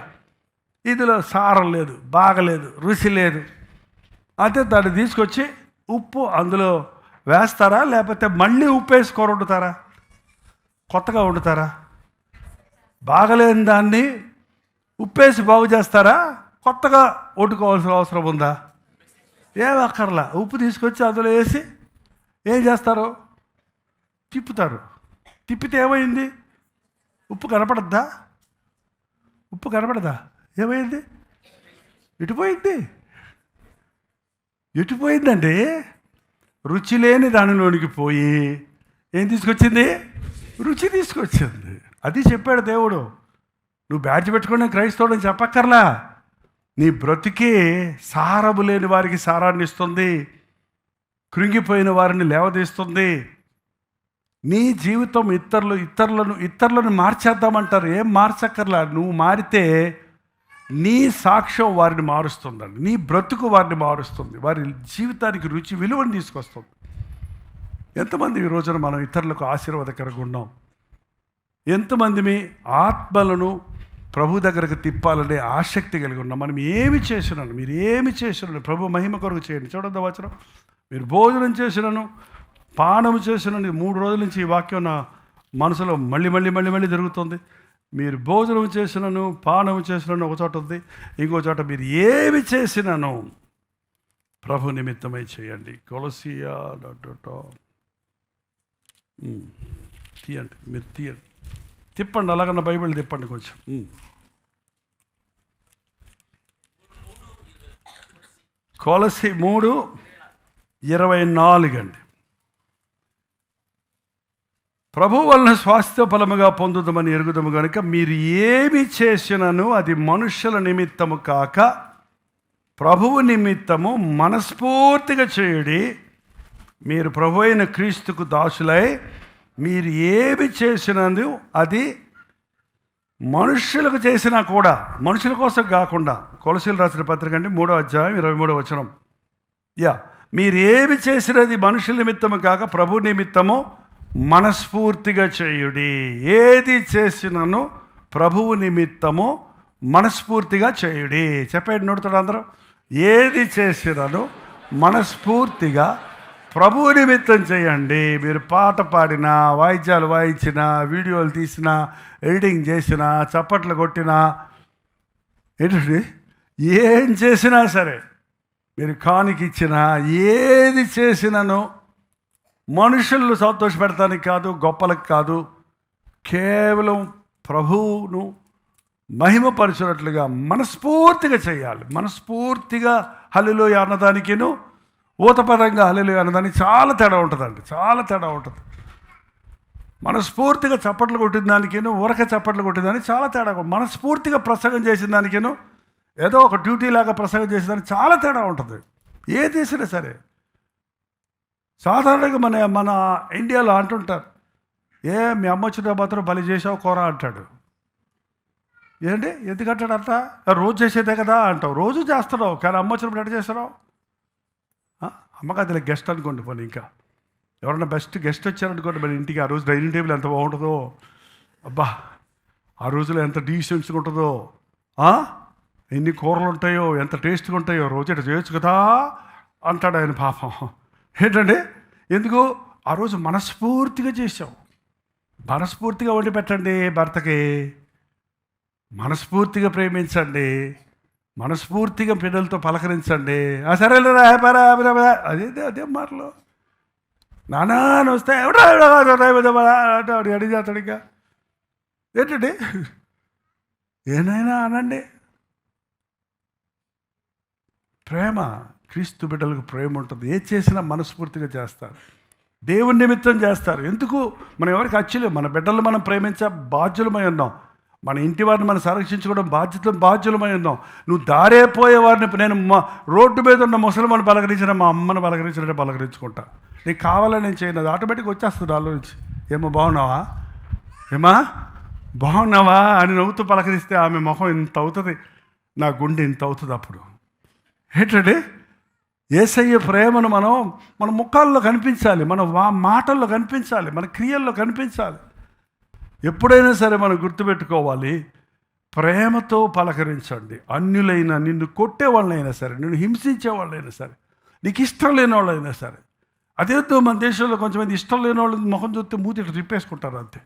ఇదిలో సారం లేదు, బాగలేదు, రుచి లేదు. అయితే దాన్ని తీసుకొచ్చి ఉప్పు అందులో వేస్తారా, లేకపోతే మళ్ళీ ఉప్పు వేసి కూర వండుతారా, కొత్తగా వండుతారా? బాగలేని దాన్ని ఉప్పేసి బాగు చేస్తారా, కొత్తగా వండుకోవాల్సిన అవసరం ఉందా? ఏం అక్కర్లా. ఉప్పు తీసుకొచ్చి అందులో వేసి ఏం చేస్తారు, తిప్పుతారు. తిప్పితే ఏమైంది? ఉప్పు కనపడద్దా? ఉప్పు కనపడదా? ఏమైంది? ఎటుపోయిందండి? రుచి లేని దానిలోనికి పోయి ఏం తీసుకొచ్చింది? రుచి తీసుకొచ్చింది. అది చెప్పాడు దేవుడు. నువ్వు బ్యాడ్జ్ పెట్టుకుని క్రైస్తవుడని చెప్పక్కర్లా. నీ బ్రతికే సారము లేని వారికి సారాన్ని ఇస్తుంది, కృంగిపోయిన వారిని లేవదీస్తుంది. నీ జీవితం ఇతరులను మార్చేద్దామంటారు. ఏం మార్చక్కర్లా. నువ్వు మారితే నీ సాక్ష్యం వారిని మారుస్తుందండి, నీ బ్రతుకు వారిని మారుస్తుంది, వారి జీవితానికి రుచి విలువను తీసుకొస్తుంది. ఎంతమంది ఈ రోజున మనం ఇతరులకు ఆశీర్వాదకరంగా ఉన్నాం? ఎంతమంది మీ ఆత్మలను ప్రభు దగ్గరకు తిప్పాలనే ఆసక్తి కలిగి ఉన్నాం? మనం ఏమి చేసినాను, మీరు ఏమి చేసినాను ప్రభు మహిమ కొరకు చేయండి. చూడండి వచనం, మీరు భోజనం చేసినాను, పానము చేసినాను. 3 రోజుల నుంచి ఈ వాక్యం నా మనసులో మళ్ళీ జరుగుతుంది. మీరు భోజనం చేసినాను, పానము చేసినాను ఒక చోట ఉంది, ఇంకో చోట మీరు ఏమి చేసినాను ప్రభు నిమిత్తమై చేయండి. కొలసియా తీయండి, మీరు తీయండి, తిప్పండి, అలాగన్న బైబిల్ తిప్పండి కొంచెం. కొలసి 3:24 అండి. ప్రభు వలన స్వాస్థ్య ఫలముగా పొందుదామని ఎరుగుదము కనుక మీరు ఏమి చేసినను అది మనుష్యుల నిమిత్తము కాక ప్రభువు నిమిత్తము మనస్ఫూర్తిగా చేయుడి. మీరు ప్రభు అయిన క్రీస్తుకు దాసులై మీరు ఏమి చేసినందు అది మనుష్యులకు చేసినా కూడా, మనుషుల కోసం కాకుండా. కొలసీలు రాసిన పత్రిక అంటే 3వ అధ్యాయం 23వ వచనం. మీరు ఏమి చేసినది మనుషుల నిమిత్తము కాక ప్రభు నిమిత్తము మనస్ఫూర్తిగా చేయుడి. ఏది చేసినను ప్రభువు నిమిత్తము మనస్ఫూర్తిగా చేయుడి. చెప్పండి నోడుతాడు అందరూ. ఏది చేసినను మనస్ఫూర్తిగా ప్రభువు నిమిత్తం చేయండి. మీరు పాట పాడినా, వాయిద్యాలు వాయించినా, వీడియోలు తీసినా, ఎడిటింగ్ చేసినా, చప్పట్లు కొట్టినా, ఏంటండి ఏం చేసినా సరే, మీరు కానికిచ్చినా, ఏది చేసినను మనుషులను సంతోషపెడతానికి కాదు, గొప్పలకు కాదు, కేవలం ప్రభువును మహిమపరచినట్లుగా మనస్ఫూర్తిగా చేయాలి. మనస్ఫూర్తిగా హల్లెలూయా అన్నదానికిను ఊతపదంగా హల్లెలూయా అన్నదానికి చాలా తేడా ఉంటుందండి. చాలా తేడా ఉంటుంది. మనస్ఫూర్తిగా చప్పట్లు కొట్టిన దానికేను ఊరక చప్పట్లు కొట్టిన దానికి చాలా తేడా. మనస్ఫూర్తిగా ప్రసంగం చేసిన దానికేను ఏదో ఒక డ్యూటీ లాగా ప్రసంగం చేసిన దానికి చాలా తేడా ఉంటుంది. ఏ చేసినా సరే. సాధారణంగా మన ఇండియాలో అంటుంటారు, మీ అమ్మ వచ్చిన మాత్రం బలి చేసావు కూర అంటాడు. ఏంటి ఎందుకంటాడు అంట? రోజు చేసేదే కదా అంటావు. రోజు చేస్తున్నావు, కానీ అమ్మ వచ్చినప్పుడు ఎట్లా చేస్తున్నావు? అమ్మకి అది గెస్ట్ అనుకోండి. పోనీ ఇంకా ఎవరన్నా బెస్ట్ గెస్ట్ వచ్చారనుకోండి మన ఇంటికి, ఆ రోజు డైనింగ్ టేబుల్ ఎంత బాగుంటుందో, అబ్బా ఆ రోజులో ఎంత డీసెన్స్గా ఉంటుందో, ఎన్ని కూరలు ఉంటాయో, ఎంత టేస్ట్గా ఉంటాయో, రోజు ఇట్లా చేయొచ్చు కదా అంటాడు ఆయన. పాపం ఏంటండి, ఎందుకు ఆ రోజు మనస్ఫూర్తిగా చేసాం. మనస్ఫూర్తిగా వండి పెట్టండి భర్తకి, మనస్ఫూర్తిగా ప్రేమించండి, మనస్ఫూర్తిగా పిల్లలతో పలకరించండి. సరేలేరా అదే మాటలు. నానా వస్తే అడిగి అతడిగా ఏంటండి ఏనైనా అనండి. ప్రేమ, క్రీస్తు బిడ్డలకు ప్రేమ ఉంటుంది. ఏ చేసినా మనస్ఫూర్తిగా చేస్తారు, దేవుని నిమిత్తం చేస్తారు. ఎందుకు మనం ఎవరికి అచ్చలేం. మన బిడ్డలు మనం ప్రేమించే బాధ్యులమై ఉన్నాం. మన ఇంటి వారిని మనం సంరక్షించుకోవడం బాధ్యులమై ఉన్నాం. నువ్వు దారేపోయే వారిని, నేను రోడ్డు మీద ఉన్న ముసలిమని పలకరించిన మా అమ్మని పలకరించినట్టే పలకరించుకుంటా. నీకు కావాలని నేను చేయను, అది ఆటోమేటిక్గా వచ్చేస్తుంది నాలో నుంచి. ఏమో బాగున్నావా, ఏమా బాగున్నావా అని నవ్వుతూ పలకరిస్తే ఆమె మొహం ఇంత అవుతుంది, నా గుండె ఇంత అవుతుంది. అప్పుడు ఏంటంటే యేసయ్య ప్రేమను మన ముఖాల్లో కనిపించాలి, మన మాటల్లో కనిపించాలి, మన క్రియల్లో కనిపించాలి. ఎప్పుడైనా సరే మనం గుర్తుపెట్టుకోవాలి, ప్రేమతో పలకరించండి. అన్యులైనా, నిన్ను కొట్టే వాళ్ళైనా సరే, నిన్ను హింసించే వాళ్ళైనా సరే, నీకు ఇష్టం లేని వాళ్ళైనా సరే. అదేదో మన దేశంలో కొంచెంమంది ఇష్టం లేని వాళ్ళు ముఖం చూస్తే మూతి ఇట్లా రిప్పేసుకుంటారు అంతే.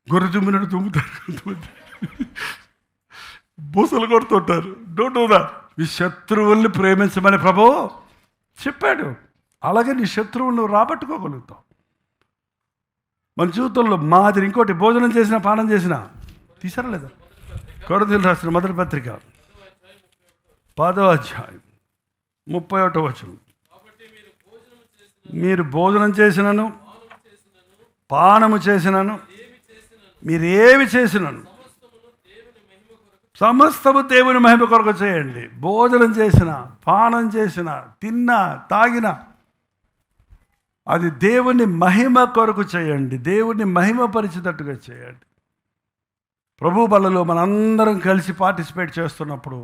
గొర్రె తుమ్మినట్టు తుమ్ముతారు, బూసలు కొడుతుంటారు. Don't do that. మీ శత్రువుల్ని ప్రేమించమని ప్రభువు చెప్పాడు. అలాగే నీ శత్రువులను రాబట్టుకోగలుగుతావు. మన జీవితంలో మాదిరి ఇంకోటి, భోజనం చేసినా పానం చేసినా తీసారా లేదా? కొరింథీయులు రాసిన మొదటి పత్రిక 10వ అధ్యాయం 31వ వచనం. మీరు భోజనం చేసినను పానము చేసినను మీరు ఏమి చేసినను సమస్తము దేవుని మహిమ కొరకు చేయండి. భోజనం చేసిన, పానం చేసిన, తిన్నా, తాగినా అది దేవుని మహిమ కొరకు చేయండి. దేవుని మహిమపరిచేటట్టుగా చేయండి. ప్రభు బలలో మనందరం కలిసి పార్టిసిపేట్ చేస్తున్నప్పుడు,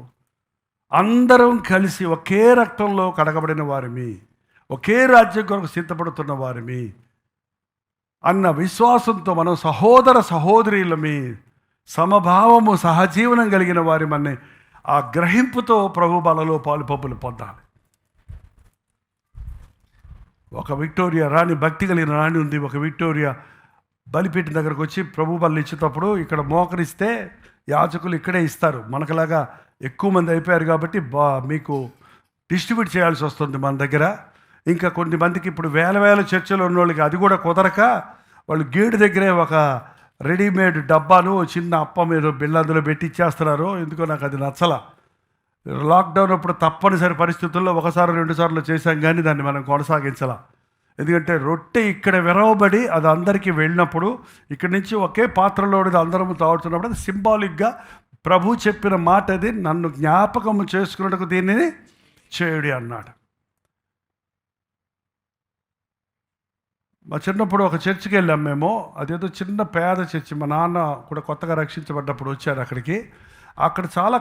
అందరం కలిసి ఒకే రక్తంలో కడగబడిన వారిమి, ఒకే రాజ్యం కొరకు సిద్ధపడుతున్న వారిమి అన్న విశ్వాసంతో మనం సహోదర సహోదరులమి, సమభావము, సహజీవనం కలిగిన వారిమని ఆ గ్రహింపుతో ప్రభు బలలో పాలుపంపులు పొందాలి. ఒక విక్టోరియా రాణి, భక్తి కలిగిన రాణి ఉంది. ఒక విక్టోరియా బలిపీఠం దగ్గరకు వచ్చి ప్రభు బలు ఇచ్చేటప్పుడు ఇక్కడ మోకరిస్తే యాజకులు ఇక్కడే ఇస్తారు. మనకులాగా ఎక్కువ మంది అయిపోయారు కాబట్టి మీకు డిస్ట్రిబ్యూట్ చేయాల్సి వస్తుంది మన దగ్గర. ఇంకా కొన్ని మందికి ఇప్పుడు వేల చర్చలు ఉన్న వాళ్ళకి అది కూడా కుదరక వాళ్ళు గేటు దగ్గరే ఒక రెడీమేడ్ డబ్బాను, చిన్న అప్ప మీద బిళ్ళ అందులో పెట్టి ఇచ్చేస్తున్నారు. ఎందుకో నాకు అది నచ్చల. లాక్డౌన్ అప్పుడు తప్పనిసరి పరిస్థితుల్లో 1-2 సార్లు చేశాం, కానీ దాన్ని మనం కొనసాగించాల. ఎందుకంటే రొట్టె ఇక్కడ విరవబడి అది అందరికీ వెళ్ళినప్పుడు, ఇక్కడి నుంచి ఒకే పాత్రలో అందరం తాగుతున్నప్పుడు అది సింబాలిక్గా ప్రభు చెప్పిన మాట అది, నన్ను జ్ఞాపకము చేసుకున్నట్టుకు దీనిని చేయుడి అన్నాడు. మా చిన్నప్పుడు ఒక చర్చికి వెళ్ళాం మేము. అదేదో చిన్న పేద చర్చి. మా నాన్న కూడా కొత్తగా రక్షించబడ్డప్పుడు వచ్చారు అక్కడికి. అక్కడ చాలా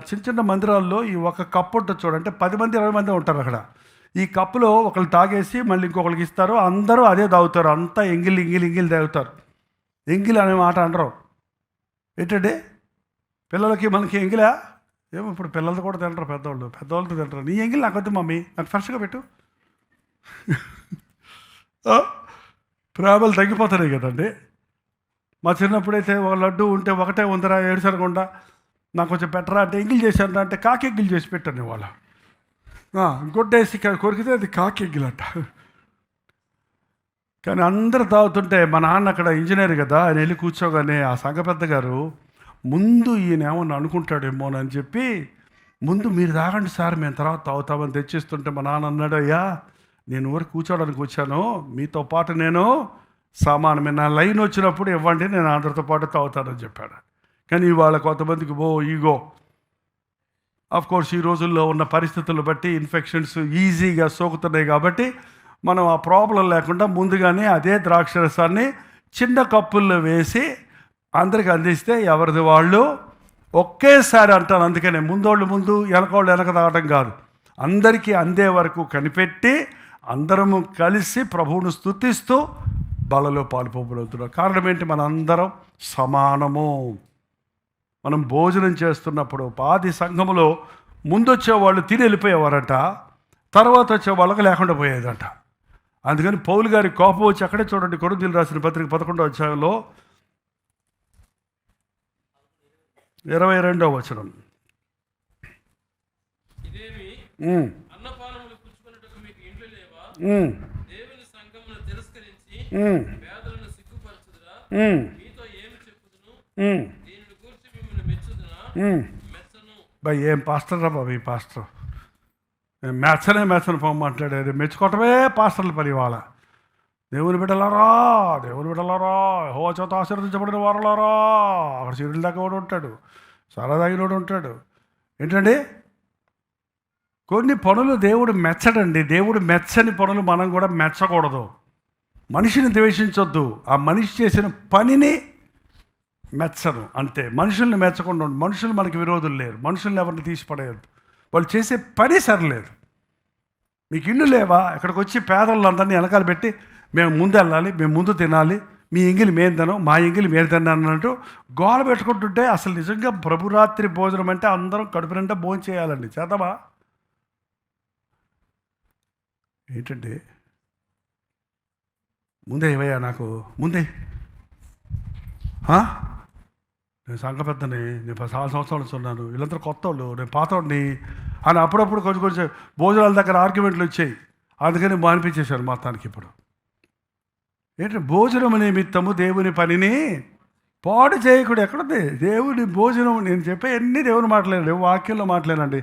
చిన్న చిన్న మందిరాల్లో ఈ ఒక కప్పు ఉంటుంది చూడంటే 10 మంది 20 మంది ఉంటారు అక్కడ. ఈ కప్పులో ఒకళ్ళు తాగేసి మళ్ళీ ఇంకొకరికి ఇస్తారు, అందరూ అదే తాగుతారు. అంతా ఎంగిలి తాగుతారు. ఎంగిలి అనే మాట అనరు. ఏంటంటే పిల్లలకి మనకి ఎంగిలా ఏమో, ఇప్పుడు పిల్లలతో కూడా తింటారు, పెద్దవాళ్ళతో తింటారు. నీ ఎంగిలి నాకు వద్దు మమ్మీ, నాకు ఫ్రెష్గా పెట్టు. ప్రేమలు తగ్గిపోతున్నాయి కదండి. మా చిన్నప్పుడైతే ఒక లడ్డు ఉంటే ఒకటే ఉందరా ఏడుసరకుండా, నాకు కొంచెం పెట్టరా అంటే ఎంగిల్ చేశాను అంటే కాకి ఎంగిల్ చేసి పెట్టాను వాళ్ళ. గుడ్డేసి కొరికితే అది కాకి ఎంగిలంట. కానీ అందరు తాగుతుంటే మా నాన్న అక్కడ ఇంజనీర్ కదా, ఆయన వెళ్ళి కూర్చోగానే ఆ సంఘ పెద్ద గారు ముందు ఈయన ఏమన్నా అనుకుంటాడేమోనని చెప్పి, ముందు మీరు తాగండి సార్, మేము తర్వాత తాగుతామని తెచ్చిస్తుంటే మా నాన్న అన్నాడు, అయ్యా నేను ఊరికి కూర్చోడానికి వచ్చాను, మీతో పాటు నేను సమానమే, నా లైన్ వచ్చినప్పుడు ఇవ్వండి, నేను అందరితో పాటు తాగుతానని చెప్పాడు. కానీ ఇవాళ కొంతమందికి ఈగో. కోర్స్ ఈ రోజుల్లో ఉన్న పరిస్థితులను బట్టి ఇన్ఫెక్షన్స్ ఈజీగా సోకుతున్నాయి కాబట్టి మనం ఆ ప్రాబ్లం లేకుండా ముందుగానే అదే ద్రాక్షరసాన్ని చిన్న కప్పుల్లో వేసి అందరికి అందిస్తే ఎవరిది వాళ్ళు ఒకేసారి అంటాను. అందుకనే ముందోళ్ళు ముందు, వెనకోళ్ళు వెనక తాగడం కాదు, అందరికీ అందే వరకు కనిపెట్టి అందరము కలిసి ప్రభువును స్తుతిస్తూ బలలో పాలుపోబడుతున్నాం. కారణం ఏంటి? మనందరం సమానము. మనం భోజనం చేస్తున్నప్పుడు ఆది సంఘములో ముందొచ్చే వాళ్ళు తిని వెళ్ళిపోయేవారట, తర్వాత వచ్చే వాళ్ళకి లేకుండా పోయేదట. అందుకని పౌలు గారి కోపం వచ్చి అక్కడే చూడండి, కొరింథీయులకు రాసిన పత్రిక 11వ అధ్యాయంలో 22వ వచనం. అన్నపానములు పుచ్చుకొనుటకు మీకు ఇండ్లు లేవా? దేవుని సంఘమును తిరస్కరించి పేదలను సిగ్గుపరచుదురా? మీతో ఏమి చెప్పుదును? దీనిని గూర్చి మిమ్మల్ని మెచ్చుదునా? మెచ్చను. ఏం పాస్టర్ రా బాబు ఈ పాస్టర్, మెచ్చను పోమ మాట్లాడేది, మెచ్చుకోవటమే పాస్టర్ల పని. వాళ్ళ దేవుని బిడ్డలారా యెహోవా చేత ఆశీర్వదించబడిన వారలారా, అక్కడ సీరియల్ దాకా వాడు ఉంటాడు, సారా దాగినోడు ఉంటాడు. ఏంటండి కొన్ని పనులు దేవుడు మెచ్చడండి. దేవుడు మెచ్చని పనులు మనం కూడా మెచ్చకూడదు. మనిషిని ద్వేషించొద్దు, ఆ మనిషి చేసిన పనిని మెచ్చను అంతే. మనుషుల్ని మెచ్చకుండా ఉండు. మనుషులు మనకి విరోధులు లేరు, మనుషుల్ని ఎవరిని తీసిపడేయద్దు. వాళ్ళు చేసే పని సరిలేదు. మీకు ఇల్లు లేవా? ఇక్కడికి వచ్చి పేదలందరినీ వెనకాల పెట్టి మేము ముందు వెళ్ళాలి, మేము ముందు తినాలి, మీ ఎంగిలి మేము తినాం, మా ఎంగిలి మేము తిన్నాను అన్నట్టు గోల పెట్టుకుంటుంటే అసలు నిజంగా ప్రభురాత్రి భోజనం అంటే అందరం కడుపు నిండా భోజనం చేయాలండి. చేద్దామా? ఏంటంటే ముందే ఇవయ్యా, నాకు ముందే. నేను సంఘ పెద్దని, నేను 4 సంవత్సరాలు ఉన్నాను, వీళ్ళందరూ కొత్త వాళ్ళు, నేను పాతవాడిని అని అప్పుడప్పుడు కొంచెం భోజనాల దగ్గర ఆర్గ్యుమెంట్లు వచ్చాయి. అందుకని మానిపించేశాను మొత్తానికి. ఇప్పుడు ఏంటంటే భోజనం నిమిత్తము దేవుని పనిని పాడు చేయకూడదు. ఎక్కడుంది దేవుని భోజనం? నేను చెప్పే ఎన్ని దేవుని మాట్లాడండి, వాక్యంలో మాట్లాడండి.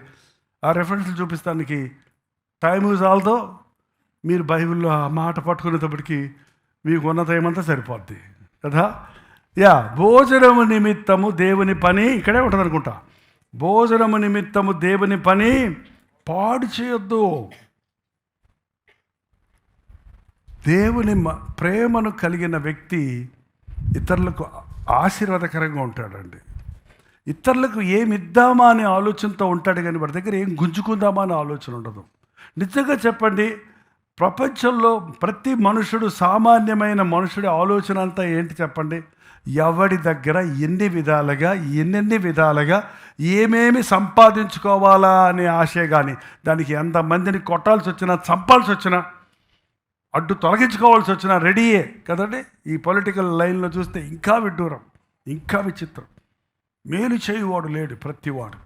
ఆ రెఫరెన్స్లు చూపిస్తానికి టైం చాలతో మీరు బైబిల్లో ఆ మాట పట్టుకునేటప్పటికి మీకు ఉన్నత ఏమంతా సరిపోద్ది కదా. భోజనము నిమిత్తము దేవుని పని ఇక్కడే ఉంటుంది అనుకుంటా. భోజనము నిమిత్తము దేవుని పని పాడు చేయొద్దు. దేవుని ప్రేమను కలిగిన వ్యక్తి ఇతరులకు ఆశీర్వాదకరంగా ఉంటాడండి. ఇతరులకు ఏమి ఇద్దామా అనే ఆలోచనతో ఉంటాడు, కానీ వాడి దగ్గర ఏం గుంజుకుందామా అనే ఆలోచన ఉండదు. నిజంగా చెప్పండి, ప్రపంచంలో ప్రతి మనుషుడు, సామాన్యమైన మనుషుడి ఆలోచన అంతా ఏంటి చెప్పండి? ఎవడి దగ్గర ఎన్నెన్ని విధాలుగా ఏమేమి సంపాదించుకోవాలా అనే ఆశే. కానీ దానికి ఎంతమందిని కొట్టాల్సి వచ్చినా, చంపాల్సి వచ్చినా, అడ్డు తొలగించుకోవాల్సి వచ్చినా రెడీయే కదండి. ఈ పొలిటికల్ లైన్లో చూస్తే ఇంకా విడ్డూరం, ఇంకా విచిత్రం. మేలు చేయువాడు లేడు ప్రతివాడు.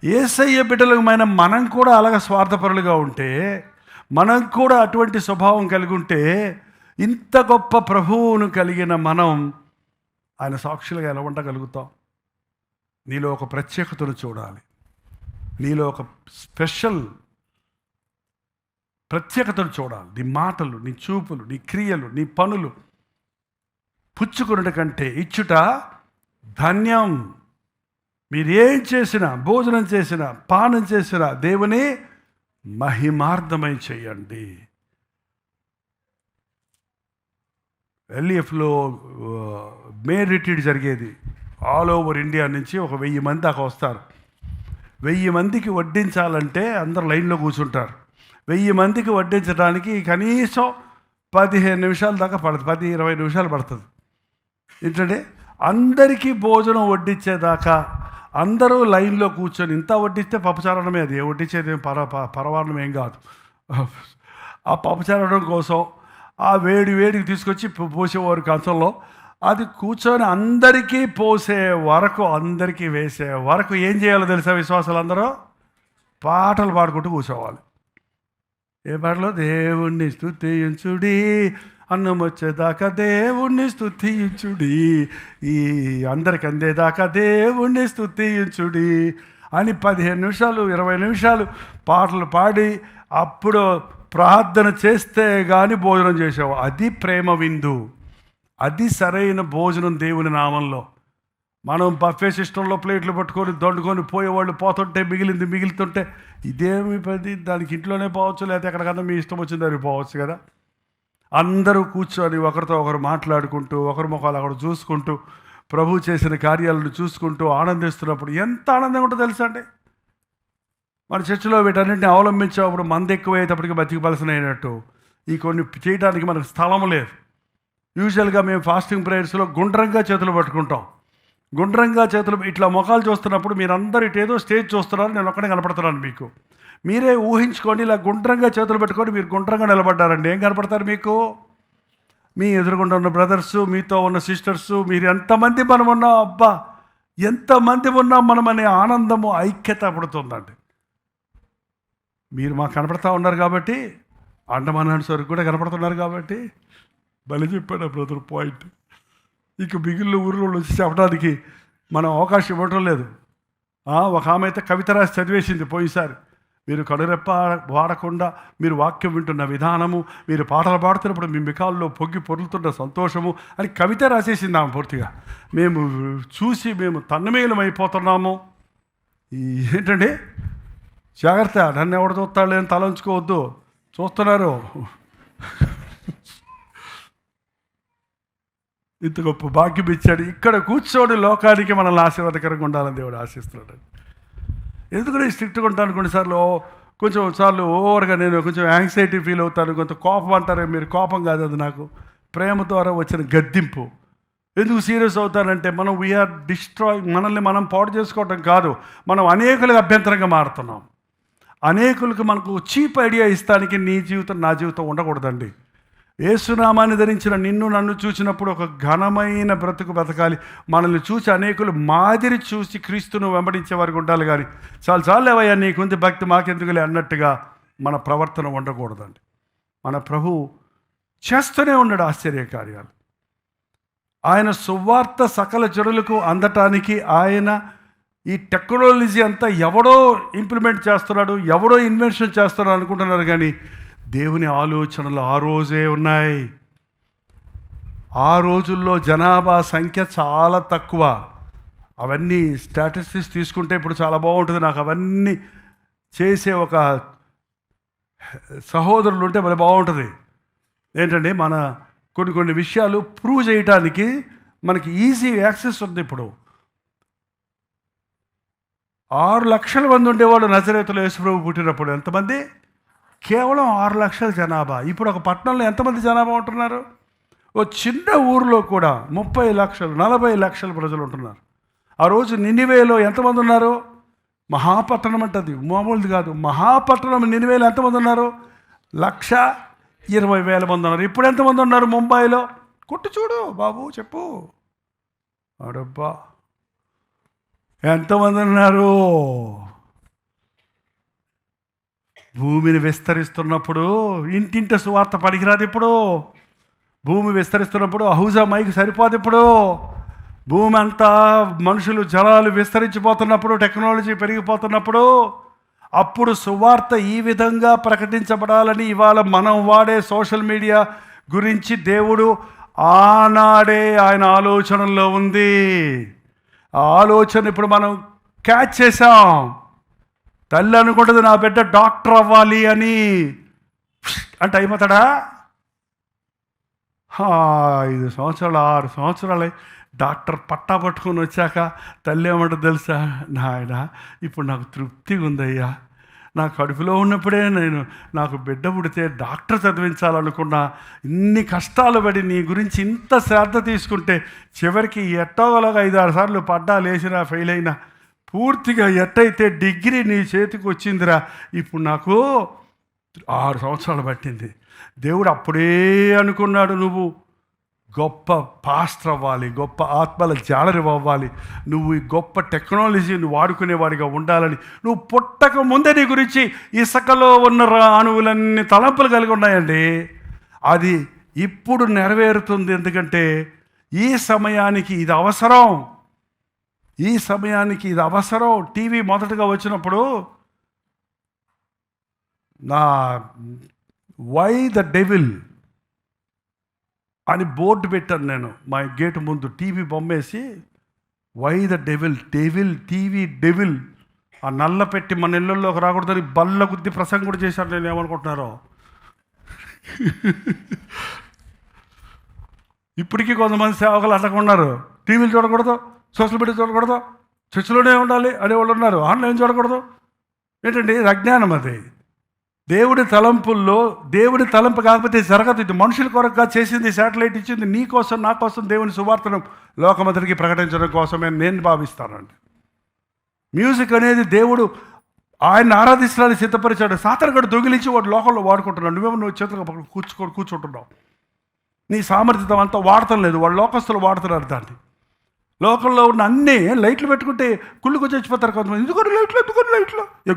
యేసయ్య బిడ్డలమైన మనం కూడా అలాగ స్వార్థపరులుగా ఉంటే, మనం కూడా అటువంటి స్వభావం కలిగి ఉంటే, ఇంత గొప్ప ప్రభువును కలిగిన మనం ఆయన సాక్షులుగా ఎలా ఉండగలుగుతాం? నీలో ఒక ప్రత్యేకతను చూడాలి, నీలో ఒక స్పెషల్ ప్రత్యేకతను చూడాలి. నీ మాటలు, నీ చూపులు, నీ క్రియలు, నీ పనులు పుచ్చుకున్నట కంటే ఇచ్చుట ధన్యం. మీరు ఏం చేసినా, భోజనం చేసినా, పానం చేసినా దేవుని మహిమార్థమై చేయండి. ఎల్ఈఎఫ్లో మే రిట్రీట్ జరిగేది. ఆల్ ఓవర్ ఇండియా నుంచి ఒక 1000 మంది దాకా వస్తారు. 1000 మందికి వడ్డించాలంటే అందరు లైన్లో కూర్చుంటారు. 1000 మందికి వడ్డించడానికి కనీసం 15 నిమిషాల దాకా పడుతుంది, 10-20 నిమిషాలు పడుతుంది. ఏంటంటే అందరికీ భోజనం వడ్డించేదాకా అందరూ లైన్లో కూర్చొని, ఇంత వడ్డిస్తే పప్పుచారణమే, అది వడ్డించేది పరవారణం ఏం కాదు. ఆ పప్పుచారణం కోసం ఆ వేడికి తీసుకొచ్చి పోసేవారు కంచంలో. అది కూర్చొని అందరికీ పోసే వరకు, అందరికీ వేసే వరకు ఏం చేయాలో తెలుసా విశ్వాసాలు? అందరూ పాటలు పాడుకుంటూ కూర్చోవాలి. ఏ పాటలో? దేవుణ్ణి స్తుతించుడి, అన్నం వచ్చేదాకా దేవుణ్ణి స్తుతించుడి, ఈ అందరికి అందేదాకా దేవుణ్ణి స్తుతించుడి అని 15 నిమిషాలు 20 నిమిషాలు పాటలు పాడి అప్పుడు ప్రార్థన చేస్తే కానీ భోజనం చేసావు. అది ప్రేమ విందు, అది సరైన భోజనం దేవుని నామంలో. మనం బఫే సిస్టంలో ప్లేట్లు పట్టుకొని దండుకొని పోయేవాళ్ళు పోతుంటే మిగులుతుంటే ఇదేమి పది, దానికి ఇంట్లోనే పోవచ్చు, లేకపోతే ఎక్కడికన్నా మీ ఇష్టం వచ్చింది దానికి పోవచ్చు కదా. అందరూ కూర్చొని ఒకరితో ఒకరు మాట్లాడుకుంటూ, ఒకరి ముఖాలు అక్కడ చూసుకుంటూ, ప్రభు చేసిన కార్యాలను చూసుకుంటూ ఆనందిస్తున్నప్పుడు ఎంత ఆనందంగా ఉంటుందో తెలుసా అండి. మన చర్చిలో వీటన్నింటిని అవలంబించేటప్పుడు మంది ఎక్కువయ్యేటప్పటికి బతికిపలసిన అయినట్టు ఈ కొన్ని చేయడానికి మనకు స్థలం లేదు. యూజువల్గా మేము ఫాస్టింగ్ ప్రేయర్స్లో గుండ్రంగా చేతులు పట్టుకుంటాం. గుండ్రంగా చేతులు ఇట్లా ముఖాలు చూస్తున్నప్పుడు మీరందరూ ఇటేదో స్టేజ్ చూస్తున్నారు, నేను ఒక్కడే కనపడుతున్నాను మీకు. మీరే ఊహించుకోండి, ఇలా గుండ్రంగా చేతులు పెట్టుకొని మీరు గుండ్రంగా నిలబడ్డారండి, ఏం కనపడతారు మీకు? మీ ఎదురుగుండా ఉన్న బ్రదర్సు, మీతో ఉన్న సిస్టర్సు, మీరు ఎంతమంది మనం ఉన్నాం, అబ్బా ఎంతమంది ఉన్నాం మనం అనే ఆనందము, ఐక్యత పడుతుందండి. మీరు మాకు కనపడతా ఉన్నారు కాబట్టి, అండమాన్ వరకు కూడా కనపడుతున్నారు కాబట్టి బలి చెప్పాడు బ్రదర్ పాయింట్. ఇక మిగిలిన ఊరిలో వచ్చి చెప్పడానికి మనం అవకాశం ఇవ్వటం లేదు. ఒక ఆమె అయితే కవిత రాసి చదివేసింది పోయినసారి. మీరు కడురెప్ప వాడకుండా మీరు వాక్యం వింటున్న విధానము, మీరు పాటలు పాడుతున్నప్పుడు మీ మిఖాల్లో పొంగి పొర్లుతున్న సంతోషము అని కవిత రాసేసింది ఆమె పూర్తిగా. మేము చూసి మేము తన్మేలం అయిపోతున్నాము. ఏంటండి జాగ్రత్త, నన్ను ఎవడు చూస్తాడు అని తలంచుకోవద్దు, చూస్తున్నారు. ఇంత గొప్ప భాగ్యం ఇచ్చాడు. ఇక్కడ కూర్చోని లోకానికి మనల్ని ఆశీర్వాదకరంగా ఉండాలని దేవుడు ఆశిస్తున్నాడు. ఎందుకంటే స్ట్రిక్ట్గా ఉంటాను కొన్నిసార్లు, కొంచెం సార్లు ఓవర్గా నేను కొంచెం యాంగ్జైటీ ఫీల్ అవుతాను, కొంత కోపం అంటారే మీరు. కోపం కాదు, అది నాకు ప్రేమ ద్వారా వచ్చిన గద్దింపు. ఎందుకు సీరియస్ అవుతానంటే మనం వీఆర్ డిస్ట్రాయ్, మనల్ని మనం పాడు చేసుకోవటం కాదు, మనం అనేకులకు అభ్యంతరంగా మారుతున్నాం. అనేకులకు మనకు చీప్ ఐడియా ఇస్తానికి నీ జీవితం నా జీవితం ఉండకూడదండి. యేసునామాన్ని ధరించిన నిన్ను నన్ను చూసినప్పుడు ఒక ఘనమైన బ్రతుకు బ్రతకాలి. మనల్ని చూసి అనేకులు మాదిరి చూసి క్రీస్తును వెంబడించే వారికి ఉండాలి. కానీ చాలు ఏవయ్యా నీకుంది భక్తి మాకెందుకులే అన్నట్టుగా మన ప్రవర్తన ఉండకూడదండి. మన ప్రభు చేస్తూనే ఉన్నాడు ఆశ్చర్య కార్యాలు. ఆయన సువార్త సకల జనులకు అందటానికి ఆయన ఈ టెక్నాలజీ అంతా ఎవడో ఇంప్లిమెంట్ చేస్తున్నాడు, ఎవడో ఇన్వెన్షన్ చేస్తున్నాడు అనుకుంటున్నారు. కానీ దేవుని ఆలోచనలు ఆ రోజే ఉన్నాయి. ఆ రోజుల్లో జనాభా సంఖ్య చాలా తక్కువ. అవన్నీ స్టాటిస్టిక్స్ తీసుకుంటే ఇప్పుడు చాలా బాగుంటుంది. నాకు అవన్నీ చేసే ఒక సహోదరులు ఉంటే మరి బాగుంటుంది. ఏంటంటే మన కొన్ని విషయాలు ప్రూవ్ చేయడానికి మనకి ఈజీ యాక్సెస్ ఉంది. ఇప్పుడు 6 లక్షల మంది ఉండేవాళ్ళు నజరేతులో యేసుప్రభు పుట్టినప్పుడు. ఎంతమంది? కేవలం 6 లక్షల జనాభా. ఇప్పుడు ఒక పట్టణంలో ఎంతమంది జనాభా ఉంటున్నారు? ఓ చిన్న ఊరిలో కూడా 30 లక్షలు 40 లక్షల ప్రజలు ఉంటున్నారు. ఆ రోజు నినివేలో ఎంతమంది ఉన్నారు? మహాపట్టణం అంటది, మామూలుది కాదు. మహాపట్టణం నినివేలో ఎంతమంది ఉన్నారు? 1,20,000 మంది ఉన్నారు. ఇప్పుడు ఎంతమంది ఉన్నారు ముంబైలో? కొట్టు చూడు బాబు, చెప్పు. అడబ్బా ఎంతమంది ఉన్నారు? భూమిని విస్తరిస్తున్నప్పుడు ఇంటింట సువార్త పనికిరాదు. ఇప్పుడు భూమి విస్తరిస్తున్నప్పుడు అహూజా మైకి సరిపోదు. ఇప్పుడు భూమి అంతా మనుషులు జనాలు విస్తరించిపోతున్నప్పుడు, టెక్నాలజీ పెరిగిపోతున్నప్పుడు, అప్పుడు సువార్త ఈ విధంగా ప్రకటించబడాలని ఇవాళ మనం వాడే సోషల్ మీడియా గురించి దేవుడు ఆనాడే ఆయన ఆలోచనలో ఉంది. ఆ ఆలోచన ఇప్పుడు మనం క్యాచ్ చేసాం. తల్లి అనుకుంటుంది నా బిడ్డ డాక్టర్ అవ్వాలి అని, అంటే అయిపోతాడా? 5 సంవత్సరాలు 6 సంవత్సరాలు డాక్టర్ పట్టా పట్టుకొని వచ్చాక తల్లి ఏమంటుంది తెలుసా? నాయన ఇప్పుడు నాకు తృప్తిగా ఉందయ్యా, నా కడుపులో ఉన్నప్పుడే నాకు బిడ్డ పుడితే డాక్టర్ చదివించాలనుకున్నా, ఇన్ని కష్టాలు పడి నీ గురించి ఇంత శ్రద్ధ తీసుకుంటే చివరికి ఎట్టోగలగా 5-6 సార్లు పడ్డా లేచినా ఫెయిల్ అయినా పూర్తిగా ఎట్టయితే డిగ్రీ నీ చేతికి వచ్చిందిరా, ఇప్పుడు నాకు 6 సంవత్సరాలు పట్టింది. దేవుడు అప్పుడే అనుకున్నాడు నువ్వు గొప్ప పాస్టర్ అవ్వాలి, గొప్ప ఆత్మల జాలరి అవ్వాలి, నువ్వు ఈ గొప్ప టెక్నాలజీని వాడుకునేవాడిగా ఉండాలని. నువ్వు పుట్టక ముందే నీ గురించి ఇసుకలో ఉన్న అణువులన్నీ తలంపులు కలిగి ఉన్నాయండి. అది ఇప్పుడు నెరవేరుతుంది. ఎందుకంటే ఈ సమయానికి ఇది అవసరం, ఈ సమయానికి ఇది అవసరం. టీవీ మొదటగా వచ్చినప్పుడు నా వై ద డెవిల్ అని బోర్డు పెట్టాను నేను మా గేటు ముందు. టీవీ బొమ్మేసి why the devil, devil TV devil, ఆ నల్ల పెట్టి మన ఇళ్ళల్లోకి రాకూడదని బల్ల గుద్ది ప్రసంగం కూడా చేశాను. నేను ఏమనుకుంటున్నారో. ఇప్పటికీ కొంతమంది సేవకులు అట్లా ఉన్నారు. టీవీలు చూడకూడదు, సోషల్ మీడియా చూడకూడదు, చర్చిలోనే ఉండాలి అనేవాళ్ళు ఉన్నారు. ఆన్లైన్ చూడకూడదు. ఏంటండి అజ్ఞానం అది. దేవుడి తలంపుల్లో దేవుడి తలంపు కాకపోతే జరగదు. ఇది మనుషుల కొరకుగా చేసింది, శాటిలైట్ ఇచ్చింది నీ కోసం నా కోసం, దేవుని సువార్తను లోకమందరికి ప్రకటించడం కోసమే నేను భావిస్తానండి. మ్యూజిక్ అనేది దేవుడు ఆయన ఆరాధించడానికి సిద్ధపరిచాడు. సాతానుగాడు దొంగిలించి వాడు లోకంలో వాడుకుంటున్నాడు. నువ్వు చేతులు కూర్చుంటున్నావు. నీ సామర్థ్యం అంతా వాడటం లేదు, వాడు లోకస్తులు వాడుతున్నారు దాన్ని. లోకంలో ఉన్న అన్నీ లైట్లు పెట్టుకుంటే కుళ్ళుకు చచ్చిపోతారు కొంతమంది. ఎందుకని లైట్లు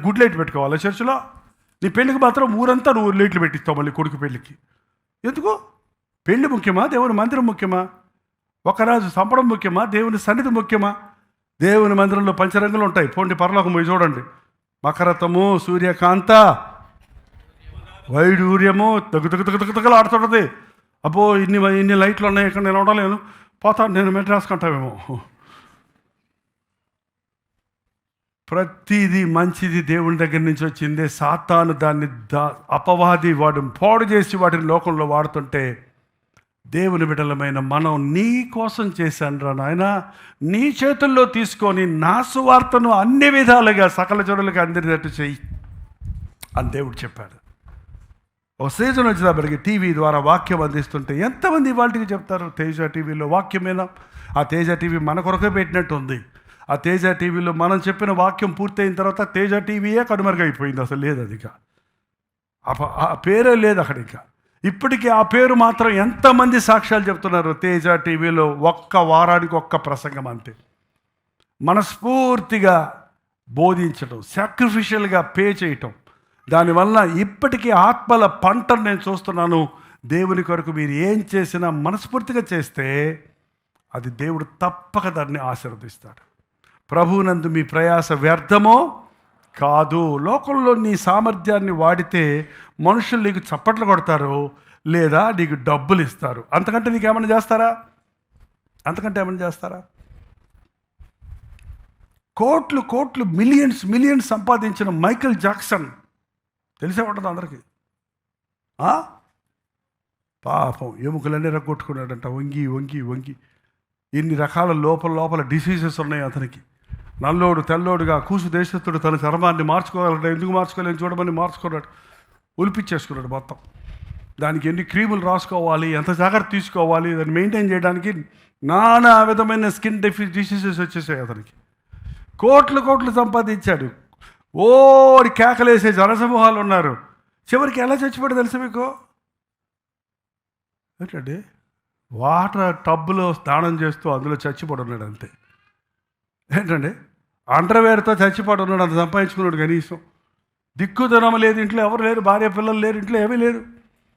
గుడ్ లైట్ పెట్టుకోవాలి చర్చిలో. నీ పెళ్ళికి మాత్రం ఊరంతా నువ్వు లైట్లు పెట్టిస్తావు. మళ్ళీ కొడుకు పెళ్ళికి ఎందుకు? పెళ్ళి ముఖ్యమా, దేవుని మందిరం ముఖ్యమా? ఒకరాజు సంపడం ముఖ్యమా, దేవుని సన్నిధి ముఖ్యమా? దేవుని మందిరంలో పంచరంగులు ఉంటాయి. పోండి పరలోకం పోయి చూడండి. మకరతము, సూర్యకాంత, వైడూర్యము తగుతగుతగుతగుతగలు ఆడుతుంటుంది. అబ్బో ఇన్ని లైట్లు ఉన్నాయి, ఇక్కడ నేను ఉండలేను, పోతాను నేను, మెడ్రాస్ కంటావేమో. ప్రతిదీ మంచిది దేవుని దగ్గర నుంచి వచ్చిందే. సాతాను దాన్ని అపవాది వాడు పాడు చేసి వాటిని లోకంలో వాడుతుంటే, దేవుని బిడ్డలమైన మనం నీ కోసం చేశానురా నాయన, నీ చేతుల్లో తీసుకొని నా సువార్తను అన్ని విధాలుగా సకల జనులకు అందినట్టు చెయ్యి అని దేవుడు చెప్పాడు. ఒక సీజన్ వచ్చినప్పటికీ టీవీ ద్వారా వాక్యం అందిస్తుంటే ఎంతమంది వాటికి చెప్తారు? తేజ టీవీలో వాక్యమేనా? ఆ తేజ టీవీ మన కొరకే పెట్టినట్టు ఉంది. ఆ తేజ టీవీలో మనం చెప్పిన వాక్యం పూర్తయిన తర్వాత తేజ టీవీయే కనుమరుగైపోయింది. అసలు లేదు, అది ఆ పేరే లేదు అక్కడ. ఇంకా ఇప్పటికీ ఆ పేరు మాత్రం ఎంతమంది సాక్ష్యాలు చెప్తున్నారు? తేజ టీవీలో ఒక్క వారానికి ఒక్క ప్రసంగం అంతే. మనస్ఫూర్తిగా బోధించడం, సాక్రిఫిషియల్గా పే చేయటం, దానివల్ల ఇప్పటికీ ఆత్మల పంటను నేను చూస్తున్నాను. దేవుని కొరకు మీరు ఏం చేసినా మనస్ఫూర్తిగా చేస్తే అది దేవుడు తప్పక దాన్ని ఆశీర్వదిస్తాడు. ప్రభువునందు మీ ప్రయాస వ్యర్థమో కాదు. లోకంలో నీ సామర్థ్యాన్ని వాడితే మనుషులు నీకు చప్పట్లు కొడతారు, లేదా నీకు డబ్బులు ఇస్తారు. అంతకంటే నీకు ఏమైనా చేస్తారా? కోట్లు మిలియన్స్ సంపాదించిన మైకేల్ జాక్సన్ తెలిసే ఉంటుంది అందరికీ. పాపం ఎముకలన్నీ రగ్గొట్టుకున్నాడంట, వంగి ఇన్ని రకాల లోపల డిసీజెస్ ఉన్నాయి అతనికి. నల్లోడు తెల్లోడుగా కూసు దేశస్థుడు తన చర్మాన్ని మార్చుకోవాలంటే ఎందుకు మార్చుకోలేని చూడమని మార్చుకున్నాడు, ఒలిపించేసుకున్నాడు మొత్తం. దానికి ఎన్ని క్రీములు రాసుకోవాలి, ఎంత జాగ్రత్త తీసుకోవాలి, దాన్ని మెయింటైన్ చేయడానికి నానా విధమైన స్కిన్ డిసీజెస్ వచ్చేసాయి అతనికి. కోట్లు సంపాదించాడు. కేకలేసే జనసమూహాలు ఉన్నారు. చివరికి ఎలా చచ్చిపోయాడు తెలుసా మీకు? ఏంటండి, వాటర్ టబ్బులో స్నానం చేస్తూ అందులో చచ్చిపోయి ఉన్నాడు అంతే. ఏంటండి, అండర్వేర్తో చచ్చిపోయి ఉన్నాడు. అంత సంపాదించుకున్నాడు. కనీసం దిక్కుదనం లేదు, ఇంట్లో ఎవరు లేరు, భార్య పిల్లలు లేరు, ఇంట్లో ఏమీ లేరు.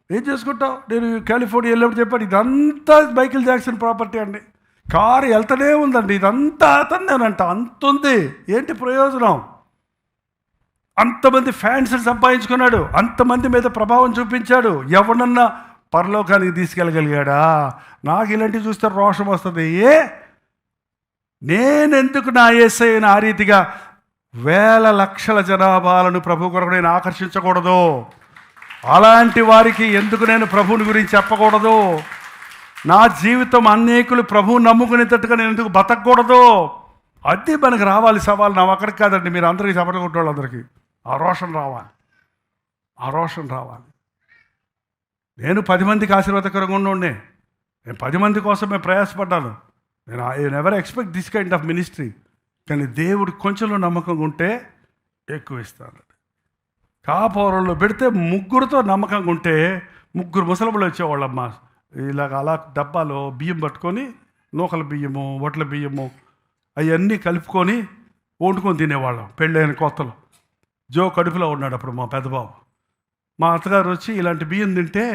ఏం చేసుకుంటావు? నేను కాలిఫోర్నియా వెళ్ళినప్పుడు చెప్పాడు, ఇదంతా మైకేల్ జాక్సన్ ప్రాపర్టీ అండి. కారు వెళ్తూనే ఉందండి, ఇదంతా అతనేనంట. అంత ఉంది, ఏంటి ప్రయోజనం? అంతమంది ఫ్యాన్స్ సంపాదించుకున్నాడు, అంతమంది మీద ప్రభావం చూపించాడు. ఎవరన్నా పరలోకానికి తీసుకెళ్ళగలిగాడా? నాకు ఇలాంటివి చూస్తే రోషం వస్తుంది. నేనెందుకు నా యేసయ్యను ఆ రీతిగా వేల లక్షల జనాభాలను ప్రభు కొరకు నేను ఆకర్షించకూడదు? అలాంటి వారికి ఎందుకు నేను ప్రభువుని గురించి చెప్పకూడదు? నా జీవితం అనేకులు ప్రభువు నమ్ముకునేటట్టుగా నేను ఎందుకు బతకూడదు? అది మనకు రావాలి సవాల్. నా ఒక్కడికి కాదండి, మీరు అందరికీ చెప్పగొట్టే వాళ్ళందరికీ ఆ రోషన్ రావాలి, ఆ రోషన్ రావాలి. నేను 10 మందికి ఆశీర్వాదకరంగా ఉండే, నేను 10 మంది కోసమే ప్రయాసపడ్డాను. నేను I never expect this kind of ministry. కానీ దేవుడు కొంచెంలో నమ్మకంగా ఉంటే ఎక్కువ ఇస్తాను. కాపురంలో పెడితే 3గురితో నమ్మకంగా ఉంటే 3 ముసలములు వచ్చేవాళ్ళమ్మా. ఇలాగ అలా డబ్బాలో బియ్యం పట్టుకొని, నూకల బియ్యము, వడ్ల బియ్యము అవన్నీ కలుపుకొని వండుకొని తినేవాళ్ళం పెళ్ళైన కొత్తలో. జో కడుపులో ఉన్నాడు అప్పుడు మా పెద్దబాబు. మా అత్తగారు వచ్చి ఇలాంటి బియ్యం తింటే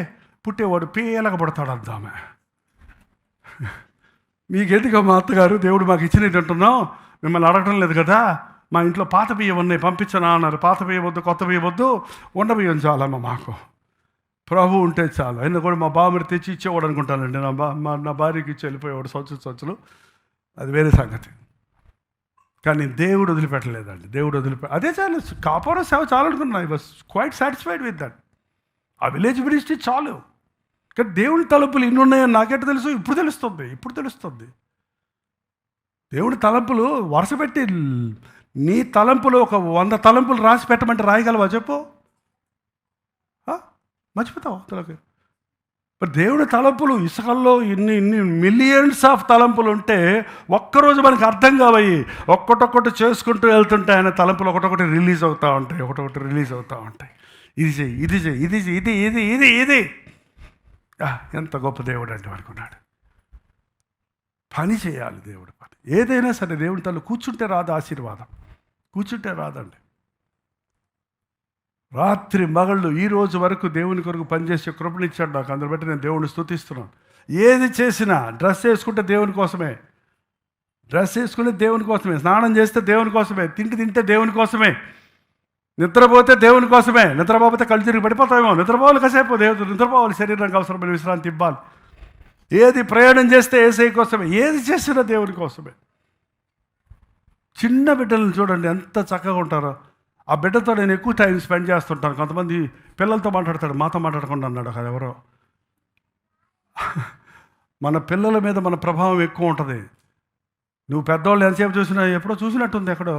పుట్టేవాడు పీలక పడతాడు అందామె. మీకెందుకు మా అత్తగారు, దేవుడు మాకు ఇచ్చినవి తింటున్నాం, మిమ్మల్ని అడగటం లేదు కదా, మా ఇంట్లో పాత బియ్యం ఉన్నాయి పంపించనా అన్నారు. పాత బియ్యం వద్దు, కొత్త బియ్యం వద్దు, ఉండ బియ్యం చాలమ్మా మాకు, ప్రభు ఉంటే చాలు. అయినా కూడా మా బాబుని తెచ్చి ఇచ్చేవాడు అనుకుంటానండి. నా భార్యకి ఇచ్చి వెళ్ళిపోయేవాడు సంచులు, అది వేరే సంగతి. కానీ దేవుడు వదిలిపెట్టలేదండి. దేవుడు అదే చాలు, కాపురం సేవ చాలు అనుకున్నా. I was quite satisfied with that. ఆ విలేజ్ మినిస్ట్రీ చాలు. కానీ దేవుని తలంపులు ఇన్ని ఉన్నాయని నాకెట్ట తెలుసు? ఇప్పుడు తెలుస్తుంది. దేవుడి తలంపులు వరుస పెట్టి, నీ తలంపులు ఒక 100 తలంపులు రాసి పెట్టమంటే రాయగలవా చెప్పు? మర్చిపోతావు తలకి. మరి దేవుడి తలంపులు ఇసుకల్లో ఇన్ని మిలియన్స్ ఆఫ్ తలంపులు ఉంటే ఒక్కరోజు మనకి అర్థం కావయి. ఒక్కటొక్కటి చేసుకుంటూ వెళ్తుంటే ఆయన తలంపులు ఒకటొకటి రిలీజ్ అవుతూ ఉంటాయి. ఇది చెయ్యి, ఇది చెయ్యి, ఇది చెయ్యి, ఇది ఇది ఇది ఇది ఎంత గొప్ప దేవుడు అంటే అనుకున్నాడు. పని చేయాలి దేవుడి పని. ఏదైనా సరే దేవుడి తల్లి కూర్చుంటే రాదు ఆశీర్వాదం, కూర్చుంటే రాదండి. రాత్రి మగళ్ళు ఈ రోజు వరకు దేవుని కొరకు పనిచేసే కృపనిచ్చాడు నాకు. అందులో బట్టి నేను దేవుడిని స్తుతిస్తున్నాను. ఏది చేసినా డ్రెస్ వేసుకుంటే దేవుని కోసమే, స్నానం చేస్తే దేవుని కోసమే, తింటే దేవుని కోసమే, నిద్రపోతే దేవుని కోసమే. నిద్రపోతే కళ్ళు తిరిగి పడిపోతామేమో, నిద్రపోవాలి కాసేపు, దేవుడు నిద్రపోవాలి, శరీరానికి అవసరమైన విశ్రాంతి ఇవ్వాలి. ఏది ప్రయాణం చేస్తే యేసయ్య కోసమే, ఏది చేసినా దేవుని కోసమే. చిన్న బిడ్డలను చూడండి ఎంత చక్కగా ఉంటారో. ఆ బిడ్డతో నేను ఎక్కువ టైం స్పెండ్ చేస్తుంటాను. కొంతమంది పిల్లలతో మాట్లాడతాడు, మాతో మాట్లాడకుండా అన్నాడు అక్కడ ఎవరో. మన పిల్లల మీద మన ప్రభావం ఎక్కువ ఉంటుంది. నువ్వు పెద్దవాళ్ళు ఎంతసేపు చూసినా ఎప్పుడో చూసినట్టుంది ఎక్కడో.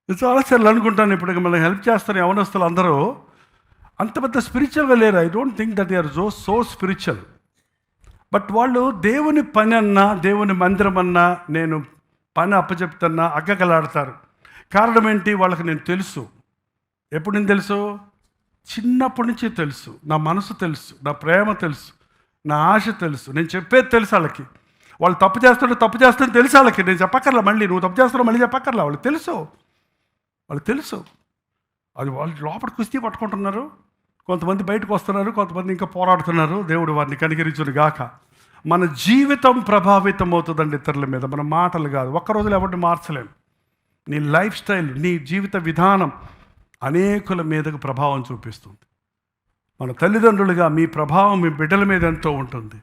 చాలాసార్లు అనుకుంటాను, ఇప్పుడు మిమ్మల్ని హెల్ప్ చేస్తాను యవనస్తులు అందరూ అంత పెద్ద స్పిరిచువల్గా లేరు. I don't think that they are so spiritual. But వాళ్ళు దేవుని పని అన్నా, దేవుని మందిరం అన్నా, నేను పని అప్పచెప్తున్నా అగ్గగలాడతారు. కారణం ఏంటి? వాళ్ళకి నేను తెలుసు. ఎప్పుడు నేను తెలుసు? చిన్నప్పటి నుంచి తెలుసు. నా మనసు తెలుసు, నా ప్రేమ తెలుసు, నా ఆశ తెలుసు, నేను చెప్పేది తెలుసు వాళ్ళకి. వాళ్ళు తప్పు చేస్తుంటే తెలుసు వాళ్ళకి. నేను చెప్పక్కర్లా, మళ్ళీ నువ్వు తప్పు చేస్తున్నావు మళ్ళీ చెప్పక్కర్లా, వాళ్ళకి తెలుసు. అది వాళ్ళు లోపల కుస్తీ పట్టుకుంటున్నారు. కొంతమంది బయటకు వస్తున్నారు, కొంతమంది ఇంకా పోరాడుతున్నారు. దేవుడు వారిని కనికరించును గాక. మన జీవితం ప్రభావితం అవుతుందండి ఇతరుల మీద, మన మాటలు కాదు. ఒక్కరోజులో ఎవరిని మార్చలేము. నీ లైఫ్ స్టైల్, నీ జీవిత విధానం అనేకుల మీదకు ప్రభావం చూపిస్తుంది. మన తల్లిదండ్రులుగా మీ ప్రభావం మీ బిడ్డల మీద ఎంతో ఉంటుంది.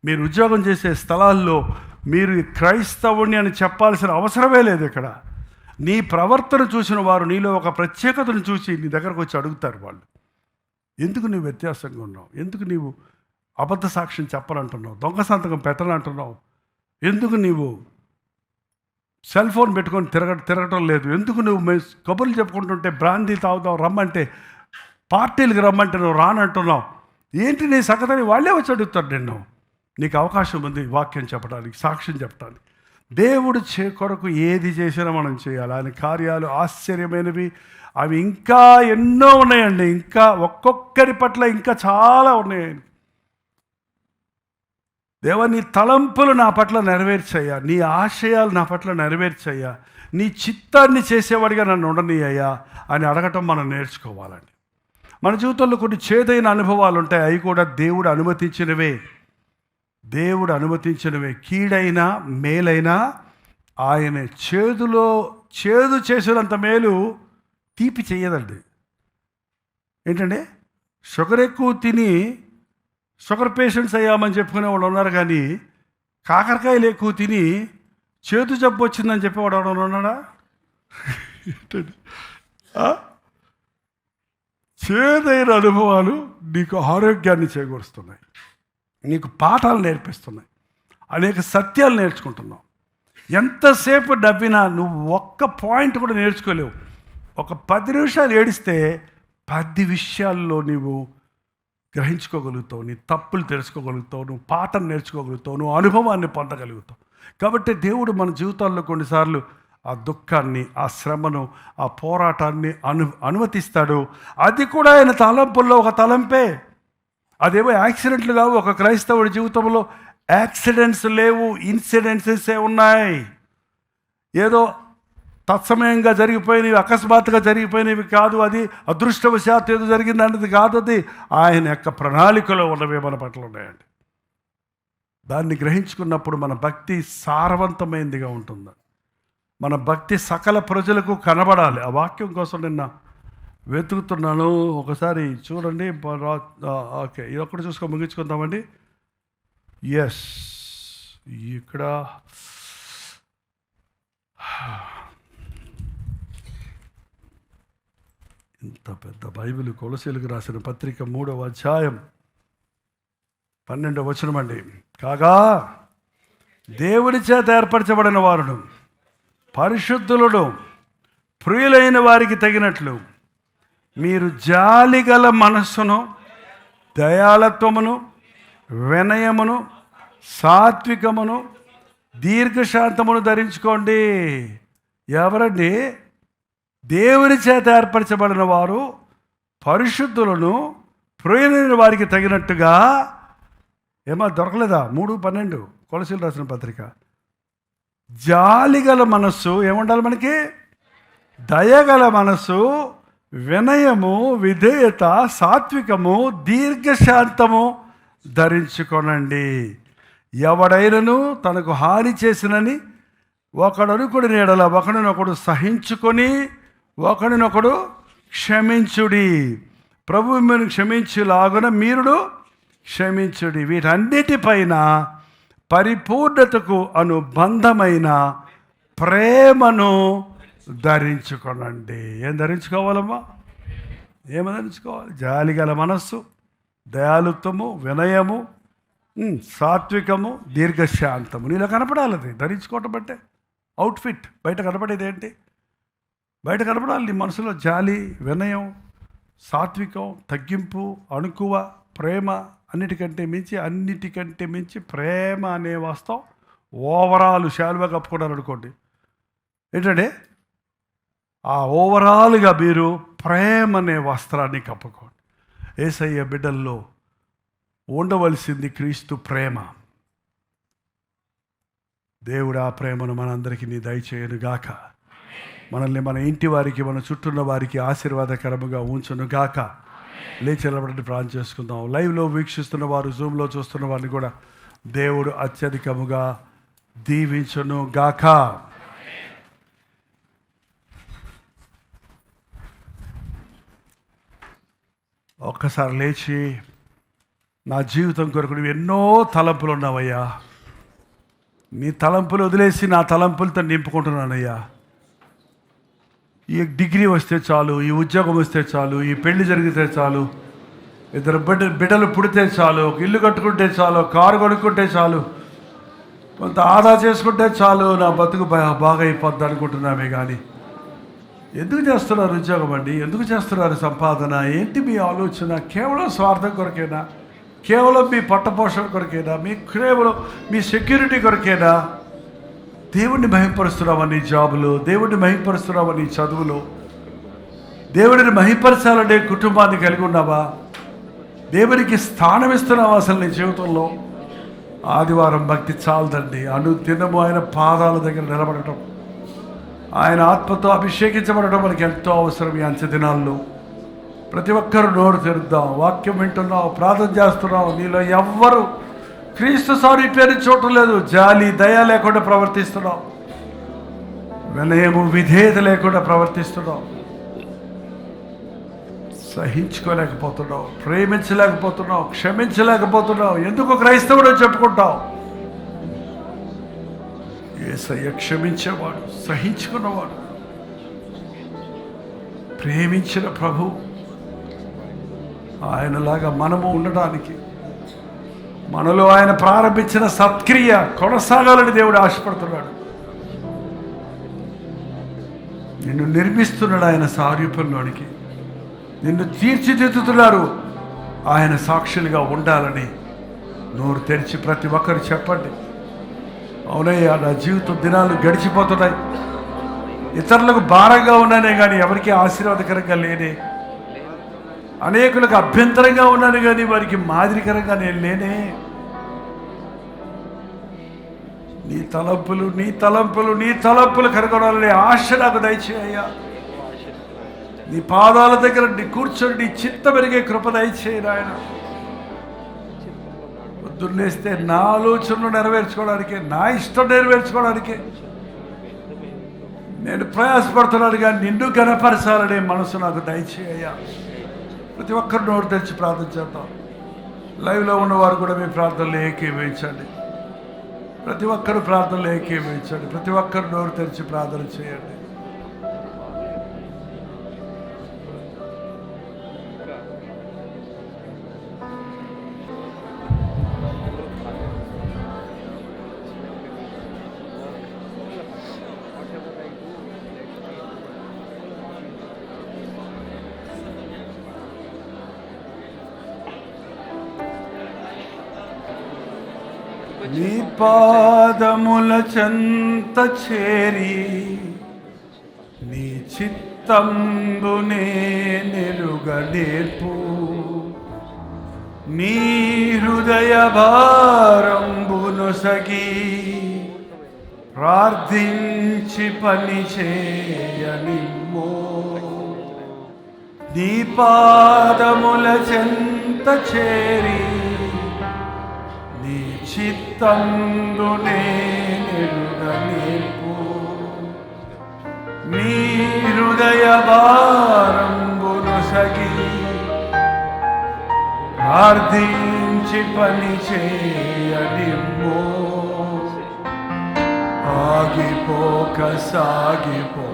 మీరు ఉద్యోగం చేసే స్థలాల్లో మీరు క్రైస్తవుని అని చెప్పాల్సిన అవసరమే లేదు. ఇక్కడ నీ ప్రవర్తన చూసిన వారు నీలో ఒక ప్రత్యేకతను చూసి నీ దగ్గరకు వచ్చి అడుగుతారు. వాళ్ళు ఎందుకు నువ్వు వ్యత్యాసంగా ఉన్నావు, ఎందుకు నీవు అబద్ధ సాక్ష్యం చెప్పాలంటున్నావు, దొంగ సంతకం పెట్టాలంటున్నావు, ఎందుకు నీవు సెల్ ఫోన్ పెట్టుకొని తిరగటం లేదు, ఎందుకు నువ్వు కబుర్లు చెప్పుకుంటుంటే బ్రాందీ తాగుతావు రమ్మంటే పార్టీలకు రమ్మంటే నువ్వు రానంటున్నావు, ఏంటి నీ సంగతిని వాళ్ళే వచ్చి అడుగుతారు నిన్ను. నీకు అవకాశం ఉంది వాక్యం చెప్పడానికి, సాక్ష్యం చెప్పడానికి. దేవుడు కొరకు ఏది చేసినా మనం చేయాలి. ఆయన కార్యాలు ఆశ్చర్యమైనవి, అవి ఇంకా ఎన్నో ఉన్నాయండి. ఇంకా ఒక్కొక్కరి పట్ల ఇంకా చాలా ఉన్నాయండి. దేవా, నీ తలంపులు నా పట్ల నెరవేర్చయ్యా, నీ ఆశయాలు నా పట్ల నెరవేర్చయ్యా, నీ చిత్తాన్ని చేసేవాడిగా నన్ను ఉండనీయ్యా అని అడగటం మనం నేర్చుకోవాలండి. మన జీవితంలో కొన్ని చేదైన అనుభవాలు ఉంటాయి, అవి కూడా దేవుడు అనుమతించినవే. కీడైనా మేలైనా ఆయన చేదు చేసినంత మేలు తీపి చెయ్యదండి. ఏంటంటే షుగర్ ఎక్కువ తిని షుగర్ పేషెంట్స్ అయ్యామని చెప్పుకునే వాళ్ళు ఉన్నారు, కానీ కాకరకాయలు ఎక్కువ తిని చేతు జబ్బు వచ్చిందని చెప్పేవాడు ఎవడన్నా ఉన్నాడా? చేదైన అనుభవాలు నీకు ఆరోగ్యాన్ని చేకూరుస్తున్నాయి, నీకు పాఠాలు నేర్పిస్తున్నాయి, అనేక సత్యాలు నేర్చుకుంటున్నావు. ఎంతసేపు నవ్వినా నువ్వు ఒక్క పాయింట్ కూడా నేర్చుకోలేవు. ఒక 10 నిమిషాలు ఏడిస్తే 10 విషయాల్లో నువ్వు గ్రహించుకోగలుగుతావు, నీ తప్పులు తెలుసుకోగలుగుతావు, నువ్వు పాఠం నేర్చుకోగలుగుతావు, నువ్వు అనుభవాన్ని పొందగలుగుతావు. కాబట్టి దేవుడు మన జీవితాల్లో కొన్నిసార్లు ఆ దుఃఖాన్ని, ఆ శ్రమను, ఆ పోరాటాన్ని అనుమతిస్తాడు. అది కూడా ఆయన తలంపుల్లో ఒక తలంపే. అదేమో యాక్సిడెంట్లు కావు. ఒక క్రైస్తవుడి జీవితంలో యాక్సిడెంట్స్ లేవు, ఇన్సిడెంట్సే ఉన్నాయి. ఏదో తత్సమయంగా జరిగిపోయినవి, అకస్మాత్తుగా జరిగిపోయినవి కాదు. అది అదృష్టవశాత్తు ఏదో జరిగింది అన్నది కాదు. అది ఆయన యొక్క ప్రణాళికలో ఉన్నవే మన పట్ల ఉన్నాయండి. దాన్ని గ్రహించుకున్నప్పుడు మన భక్తి సారవంతమైనదిగా ఉంటుంది. మన భక్తి సకల ప్రజలకు కనబడాలి. ఆ వాక్యం కోసం నిన్న వెతుకుతున్నాను. ఒకసారి చూడండి. ఓకే, ఇది ఒక్కటి చూసుకొని ముగించుకుందామండి. ఎస్, ఇక్కడ ఇంత పెద్ద బైబిల్, కొలసీలకు రాసిన పత్రిక 3వ అధ్యాయం 12వ వచనం అండి. కాగా దేవుని చేత ఏర్పరచబడిన వారును, పరిశుద్ధులను, ప్రియులైన వారికి తగినట్లు మీరు జాలిగల మనస్సును, దయాళత్వమును, వినయమును, సాత్వికమును, దీర్ఘశాంతమును ధరించుకోండి. ఎవరండి? దేవుని చేత ఏర్పరచబడిన వారు, పరిశుద్ధులను, ప్రియులైన వారికి తగినట్టుగా. ఏమో దొరకలేదా? 3:12 కొలసీలు రాసిన పత్రిక. జాలిగల మనస్సు ఏముండాలి మనకి? దయగల మనస్సు, వినయము, విధేయత, సాత్వికము, దీర్ఘశాంతము ధరించుకొనండి. ఎవడైనను తనకు హాని చేసినని ఒకడనుకుడి నీడల ఒకడినొకడు సహించుకొని ఒకడినొకడు క్షమించుడి. ప్రభు మిమ్మల్ని క్షమించులాగున మీరుడు క్షమించుడి. వీటన్నిటిపైన పరిపూర్ణతకు అనుబంధమైన ప్రేమను ధరించుకోనండి. ఏం ధరించుకోవాలమ్మా? ఏమి ధరించుకోవాలి? జాలిగల మనస్సు, దయాళుత్వము, వినయము, సాత్వికము, దీర్ఘశాంతము. నీలో కనపడాలి. అది ధరించుకోవటం అంటే అవుట్ఫిట్. బయట కనపడేది ఏంటి? బయట కనపడాలి నీ మనసులో జాలి, వినయం, సాత్వికం, తగ్గింపు, అణుకువ, ప్రేమ. అన్నిటికంటే మించి ప్రేమ అనే వాస్తవం ఓవరాల్ శాలువా కప్పుకున్నారు అనుకోండి. ఏంటంటే ఆ ఓవరాల్గా మీరు ప్రేమ అనే వస్త్రాన్ని కప్పుకోండి. యేసయ్య బిడ్డల్లో ఉండవలసింది క్రీస్తు ప్రేమ. దేవుడు ఆ ప్రేమను మనందరికీ దయచేయను గాక. మనల్ని, మన ఇంటి వారికి, మన చుట్టూన్న వారికి ఆశీర్వాదకరముగా ఉంచును గాక. లేచి నిలబడి ప్రార్థన చేసుకుందాం. లైవ్లో వీక్షిస్తున్న వారు, జూమ్లో చూస్తున్న వారిని కూడా దేవుడు అత్యధికముగా దీవించును గాక. ఒక్కసారి లేచి, నా జీవితం కొరకు నువ్వు ఎన్నో తలంపులు ఉన్నావయ్యా, నీ తలంపులు వదిలేసి నా తలంపులతో నింపుకుంటున్నానయ్యా. ఈ డిగ్రీ వస్తే చాలు, ఈ ఉద్యోగం వస్తే చాలు, ఈ పెళ్లి జరిగితే చాలు, 2 బిడ్డలు పుడితే చాలు, ఒక ఇల్లు కట్టుకుంటే చాలు, కారు కొనుక్కుంటే చాలు, కొంత ఆదా చేసుకుంటే చాలు, నా బతుకు బాగా అయిపోద్ది అనుకుంటున్నామే. కానీ ఎందుకు చేస్తున్నారు ఉద్యోగం అండి? ఎందుకు చేస్తున్నారు సంపాదన? ఏంటి మీ ఆలోచన? కేవలం స్వార్థం కొరకేనా? కేవలం మీ పట్టపోషణ కొరకేనా? కేవలం మీ సెక్యూరిటీ కొరకేనా? దేవుడిని మహింపరుస్తున్నావా నీ జాబులో? దేవుడిని మహింపరుస్తున్నావా నీ చదువులో? దేవుడిని మహింపరచాలనే కుటుంబాన్ని కలిగి ఉన్నావా? దేవునికి స్థానం ఇస్తున్నావా అసలు నీ జీవితంలో? ఆదివారం భక్తి చాలదండి. అనుదినము ఆయన పాదాల దగ్గర నిలబడటం, ఆయన ఆత్మతో అభిషేకించబడటం మనకి ఎంతో అవసరం. ఈ అంచె దినాల్లో ప్రతి ఒక్కరు నోరు తెరుద్దాం. వాక్యం వింటున్నావు, ప్రార్థన చేస్తున్నావు, నీలో ఎవ్వరు క్రీస్తు సారూప్యాన్ని చూడటం లేదు. జాలి, దయ లేకుండా ప్రవర్తిస్తున్నావు, వినయము, విధేయత లేకుండా ప్రవర్తిస్తున్నావు, సహించుకోలేకపోతున్నావు, ప్రేమించలేకపోతున్నావు, క్షమించలేకపోతున్నావు. ఎందుకు క్రైస్తవుడు చెప్పుకుంటావు? యేసయ్య క్షమించేవాడు, సహించుకున్నవాడు, ప్రేమించిన ప్రభు. ఆయనలాగా మనము ఉండడానికి, మనలో ఆయన ప్రారంభించిన సత్క్రియ కొనసాగాలని దేవుడు ఆశపడుతున్నాడు. నిన్ను నిర్మిస్తున్నాడు ఆయన సారూప్యంలోనికి, నిన్ను తీర్చిదిద్దుతున్నారు ఆయన సాక్షులుగా ఉండాలని. నోరు తెరిచి ప్రతి ఒక్కరు చెప్పండి, అవునయ్యా నా జీవితం దినాలు గడిచిపోతున్నాయి, ఇతరులకు భారంగా ఉన్నానే కానీ ఎవరికి ఆశీర్వాదకరంగా లేనే, అనేకులకు అభ్యంతరంగా ఉన్నాను కానీ వారికి మాదిరికరంగా నేను లేనే. నీ తలంపులు నీ తలంపులు నీ తలంపులు కనుగొనాలనే ఆశ నాకు దయచేయ్యా. నీ పాదాల దగ్గర కూర్చొని నీ చిత్త పెరిగే కృప దయచేయి నాయన. పొద్దున్నేస్తే నా ఆలోచనలు నెరవేర్చుకోవడానికే, నా ఇష్టం నెరవేర్చుకోవడానికే నేను ప్రయాసపడుతున్నాను, కానీ నిన్ను గణపరచాలనే మనసు నాకు దయచేయ్యా. ప్రతి ఒక్కరు నోరు తెరిచి ప్రార్థన చేద్దాం. లైవ్లో ఉన్నవారు కూడా మీ ప్రార్థనలు ఏకీభవించండి. ప్రతి ఒక్కరు ప్రార్థనలు ఏకీభవించండి. ప్రతి ఒక్కరు నోరు తెరిచి ప్రార్థన చేయండి. నీ పాదముల చెంత చేరి నీ చిత్తంబునే నెరుగనేర్పు, నీ హృదయ భారంబును సగి ప్రార్థించి పని చేయనిమ్మో. నీ పాదముల చెంత చేరి చిత్తందునే నెరుగనేర్పు, నీ హృదయ భారంబును సగి ప్రార్థించి పని చేయనిమ్మో. ఆగిపోక సాగిపో,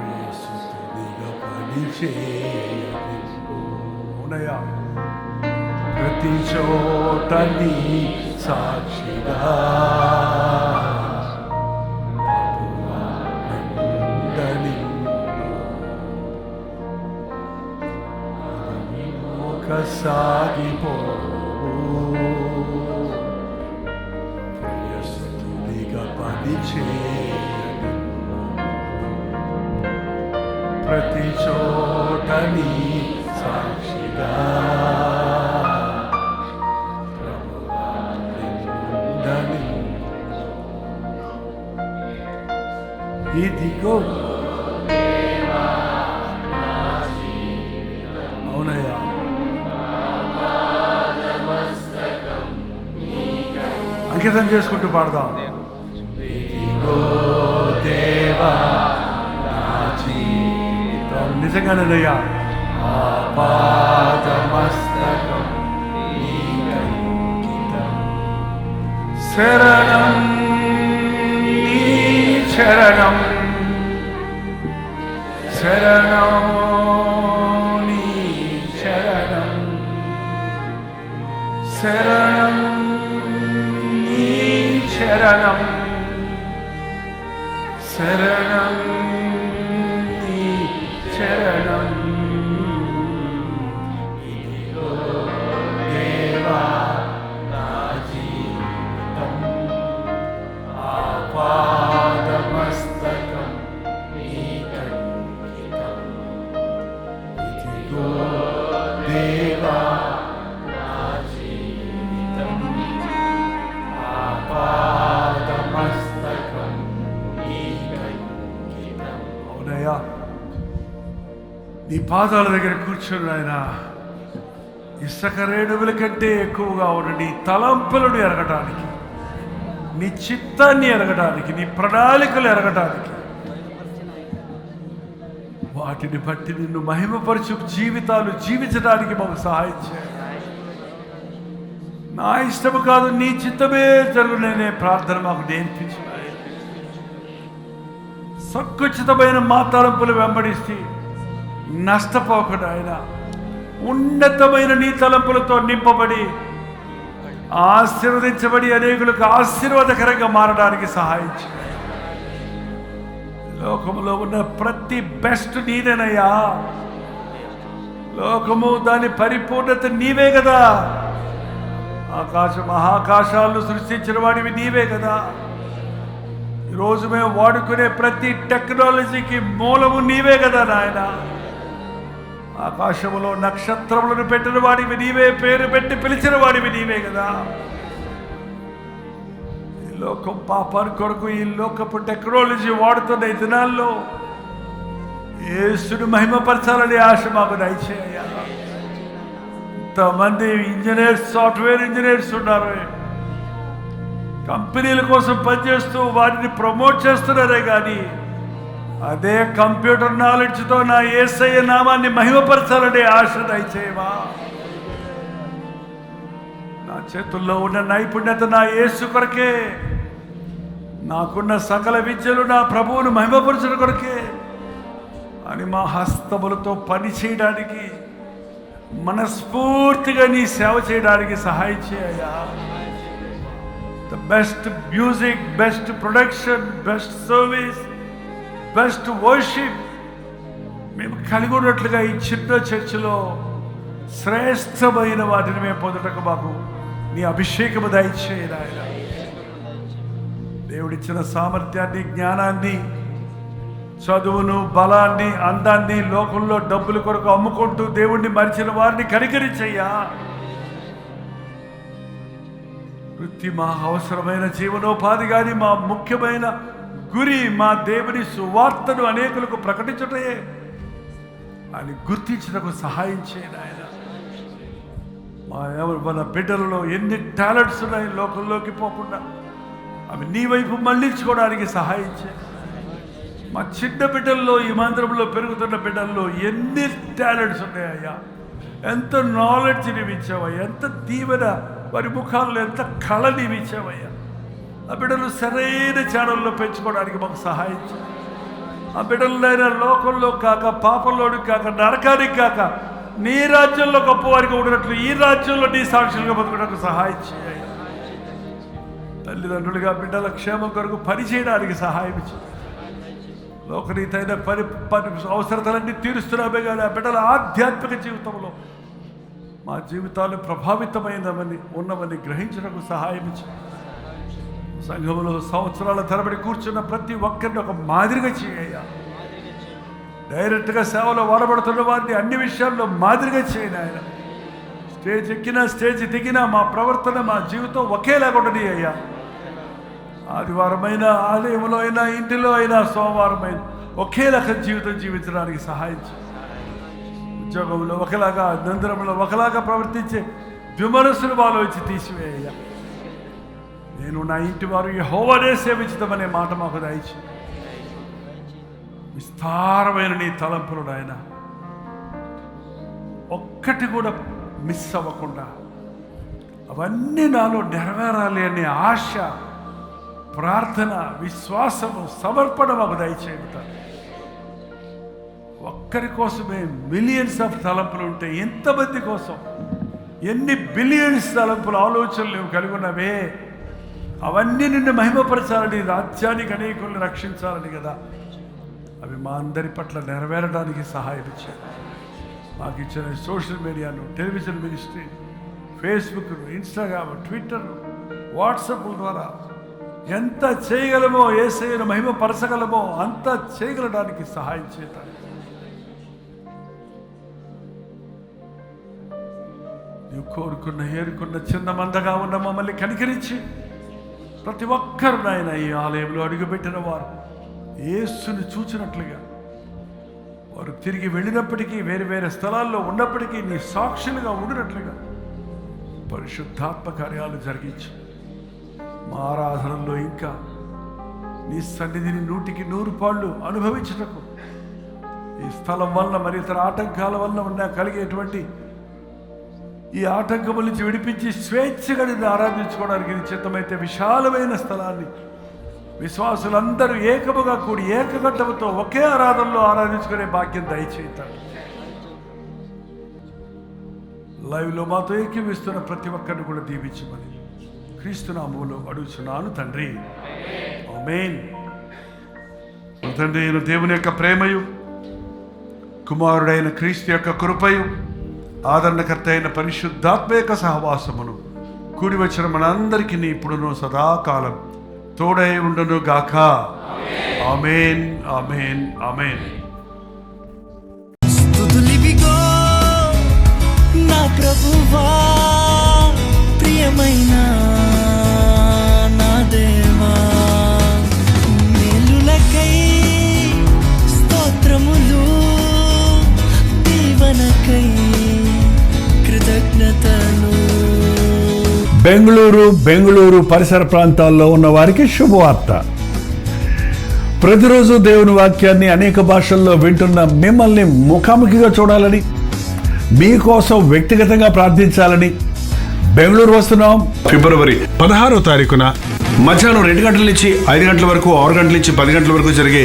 యేసునిగా పని చేయనిమ్మోనయా. ప్రతి చోట నీ సాక్షిగా సాగిపో, యేసునిగా పని చేయనిమ్మో. ప్రతి చోట నీ సాక్షిగా ఇదిగో. అవునయ్యా, అంకితం చేసుకుంటూ పాడదాం. ఇదిగో దేవా నా జీవితం, నిజంగానేనయ్యా. ఆపాదమస్తకం నీకంకితం, శరణం శరణం శరణం నీ శరణం, శరణం నీ శరణం, శరణం నీ శరణం. ఇదిగో దేవా నా జీవితం, ఆపాదమస్తకం నీకంకితం. ఇదిగో దేవా నా జీవితం, ఆపాదమస్తకం నీకంకితం. అవునయ్యా, నీ పాదాల దగ్గర కూర్చొని ఆయన ఇసుక రేణువుల కంటే ఎక్కువగా ఉన్న నీ తలంపులను ఎరగటానికి, నీ చిత్తాన్ని ఎరగటానికి, నీ ప్రణాళికలు ఎరగటానికి వాటిని బట్టి నిన్ను మహిమపరచు జీవితాలు జీవించడానికి మాకు సహాయం చేయాలి. నా ఇష్టము కాదు, నీ చిత్తమే జరుగుననే ప్రార్థన మాకు నేర్పించు. సంకుచితమైన మా తలంపులు వెంబడిస్తే నష్టపోకుండా ఆయన ఉన్నతమైన నీ తలంపులతో నింపబడి ఆశీర్వదించబడి అనేకులకు ఆశీర్వాదకరంగా మారడానికి సహాయం చేయాలి. లోకములో ఉన్న ప్రతి బెస్ట్ నీదేనయ్యా. లోకము దాని పరిపూర్ణత నీవే కదా. మహాకాశాలను సృష్టించిన వాడివి నీవే కదా. ఈరోజు మేము వాడుకునే ప్రతి టెక్నాలజీకి మూలము నీవే కదా నాయన. ఆకాశములో నక్షత్రములను పెట్టిన వాడివి నీవే, పేరు పెట్టి పిలిచిన వాడివి నీవే కదా. ఈ లోకం పాపాని కొరకు ఈ లోకపు టెక్నాలజీ వాడుతున్న ఈ దినాల్లో యేసుని మహిమపరచాలని ఆశ మాకు దయచేయ్యా. ఇంతమంది ఇంజనీర్స్, సాఫ్ట్వేర్ ఇంజనీర్స్ ఉన్నారు, కంపెనీల కోసం పనిచేస్తూ వాటిని ప్రమోట్ చేస్తున్నారే కానీ అదే కంప్యూటర్ నాలెడ్జ్తో నా యేసయ్య నామాన్ని మహిమపరచాలనే ఆశ దయచేయవా. నా చేతుల్లో ఉన్న నైపుణ్యత నా యేసు కొరకే, నాకున్న సకల విద్యలు నా ప్రభువును మహిమపరచడం కొరకే అని మా హస్తములతో పని చేయడానికి, మనస్ఫూర్తిగా నీ సేవ చేయడానికి సహాయం చేయ్యా. The best music, best production, best service, best worship మేము కలిగి ఉన్నట్లుగా ఈ చిన్న చర్చిలో శ్రేష్టమైన వాటిని మేము పొందటకు మాకు నీ అభిషేకము దయచేయను ఆయన. దేవుడిచ్చిన సామర్థ్యాన్ని, జ్ఞానాన్ని, చదువును, బలాన్ని, అందాన్ని లోకంలో డబ్బుల కొరకు అమ్ముకుంటూ దేవుణ్ణి మరిచిన వారిని కనికరించయ్యా. వృత్తి మా అవసరమైన జీవనోపాధి కానీ మా ముఖ్యమైన గురి మా దేవుని సువార్తను అనేకులకు ప్రకటించటే అని గుర్తించడానికి సహాయం చేయను ఆయన. మన బిడ్డలలో ఎన్ని టాలెంట్స్ ఉన్నాయి, లోకంలోకి పోకుండా అవి నీ వైపు మళ్ళించుకోవడానికి సహాయం చేయండి. మా చిన్న బిడ్డల్లో, ఈ మందిరంలో పెరుగుతున్న బిడ్డల్లో ఎన్ని టాలెంట్స్ ఉన్నాయ్యా. ఎంత నాలెడ్జ్ నీవిచ్చావయ్యా, ఎంత దీవెన వారి ముఖాల్లో ఎంత కళ నీవిచ్చావయ్యా. ఆ బిడ్డలు సరైన ఛానల్లో పెంచుకోవడానికి మాకు సహాయం చేయండి. ఆ బిడ్డలైనా లోకంలో కాక, పాపంలోనికి కాక, నరకానికి కాక, నీ రాజ్యంలో గొప్పవారికి ఉన్నట్లు ఈ రాజ్యంలో నీ సాక్షులుగా బతుకడానికి సహాయం చేయాలి. తల్లిదండ్రులుగా బిడ్డల క్షేమం కొరకు పని చేయడానికి సహాయం చేయాలి. లోకరీతైన అవసరతలన్నీ తీరుస్తున్నామే కానీ ఆ బిడ్డల ఆధ్యాత్మిక జీవితంలో మా జీవితాలు ప్రభావితమైనవని ఉన్నవని గ్రహించడానికి సహాయం చేయాలి. సంఘంలో సంవత్సరాల తరబడి కూర్చున్న ప్రతి ఒక్కరిని ఒక మాదిరిగా చేయ్యా. డైరెక్ట్గా సేవలో వాడబడుతున్న వారిని అన్ని విషయాల్లో మాదిరిగా చేయను ఆయన. స్టేజ్ ఎక్కినా, స్టేజ్ దిగినా మా ప్రవర్తన, మా జీవితం ఒకేలాగా ఉండని అయ్యా. ఆదివారమైనా, ఆలయంలో అయినా, ఇంటిలో అయినా, సోమవారమైనా ఒకేలాగా జీవితం జీవించడానికి సహాయం చేయి. ఉద్యోగంలో ఒకలాగా, నందరంలో ఒకలాగా ప్రవర్తించే విమర్శలు వాళ్ళు వచ్చి తీసివేయ్యా. నేను నా ఇంటి వారు యెహోవానే సేవించుదామనే మాట మాకు దయచి విస్తారమైన నీ తలంపులు నాయన ఒక్కటి కూడా మిస్ అవ్వకుండా అవన్నీ నాలో నెరవేరాలి అనే ఆశ, ప్రార్థన, విశ్వాసము, సమర్పణ మాకు దయచేయుతాను. ఒక్కరి కోసమే మిలియన్స్ ఆఫ్ తలంపులు ఉంటే ఎంతమంది కోసం ఎన్ని బిలియన్స్ తలంపులు, ఆలోచనలు నువ్వు కలిగి ఉన్నవే. అవన్నీ నిన్ను మహిమపరచాలని, రాజ్యానికి అనేకులను రక్షించాలని కదా. అవి మా అందరి పట్ల నెరవేరడానికి సహాయం ఇచ్చారు. మాకు ఇచ్చిన సోషల్ మీడియాను, television ministry, Facebook, Instagram, Twitter, WhatsApp ద్వారా ఎంత చేయగలమో, యేసయ్యను మహిమపరచగలమో అంత చేయగలడానికి సహాయం చేస్తాను. నువ్వు కోరుకున్న, ఏరుకున్న చిన్న మందగా ఉన్న మమ్మల్ని కనికరించి ప్రతి ఒక్కరు నాయన ఈ ఆలయంలో అడుగుపెట్టిన వారు యేసుని చూచినట్లుగా, వారు తిరిగి వెళ్ళినప్పటికీ, వేరు వేరే స్థలాల్లో ఉన్నప్పటికీ నీ సాక్షులుగా ఉండినట్లుగా పరిశుద్ధాత్మ కార్యాలు జరిగించు. మా ఆరాధనలో ఇంకా నీ సన్నిధిని 100కి 100 పాళ్ళు అనుభవించటకు ఈ స్థలం వల్ల మరి ఇతర ఆటంకాల వల్ల ఉన్న కలిగేటువంటి ఈ ఆటంకముల నుంచి విడిపించి స్వేచ్ఛగా నిన్ను ఆరాధించుకోవడానికి నీ చిత్తమైతే విశాలమైన స్థలాన్ని విశ్వాసులందరూ ఏకముగా కూడి ఏకగట్టముతో ఒకే ఆరాధనలో ఆరాధించుకునే భాగ్యం దయచేస్తాడు. లైవ్లో మాతో ఏకీవిస్తున్న ప్రతి ఒక్కరిని కూడా దీవించమని క్రీస్తు నామములో అడుగుచున్నాను తండ్రి, ఆమేన్. తండ్రి అయిన దేవుని యొక్క ప్రేమయు, కుమారుడైన క్రీస్తు యొక్క కృపయు, ఆదరణకర్త అయిన పరిశుద్ధాత్మ యొక్క సహవాసమును కూడి వచ్చిన మనందరికీ ఇప్పుడును సదాకాలం తోడై ఉండును గాక. ఆమేన్, ఆమేన్, ఆమేన్. స్తుతులివిగో నా ప్రభువా, ప్రియమైన నా దేవా, మేలులకై స్తోత్రములు, దీవెనకై కృతజ్ఞతలు. బెంగళూరు పరిసర ప్రాంతాల్లో ఉన్న వారికి శుభవార్త. ప్రతిరోజు దేవుని వాక్యాన్ని అనేక భాషల్లో వింటున్న మిమ్మల్ని ముఖాముఖిగా చూడాలని, మీకోసం వ్యక్తిగతంగా ప్రార్థించాలని బెంగళూరు వస్తున్నాం. ఫిబ్రవరి 16వ తారీఖున మధ్యాహ్నం 2 గంటల నుంచి 5 గంటల వరకు, 6 గంటల నుంచి 10 గంటల వరకు జరిగే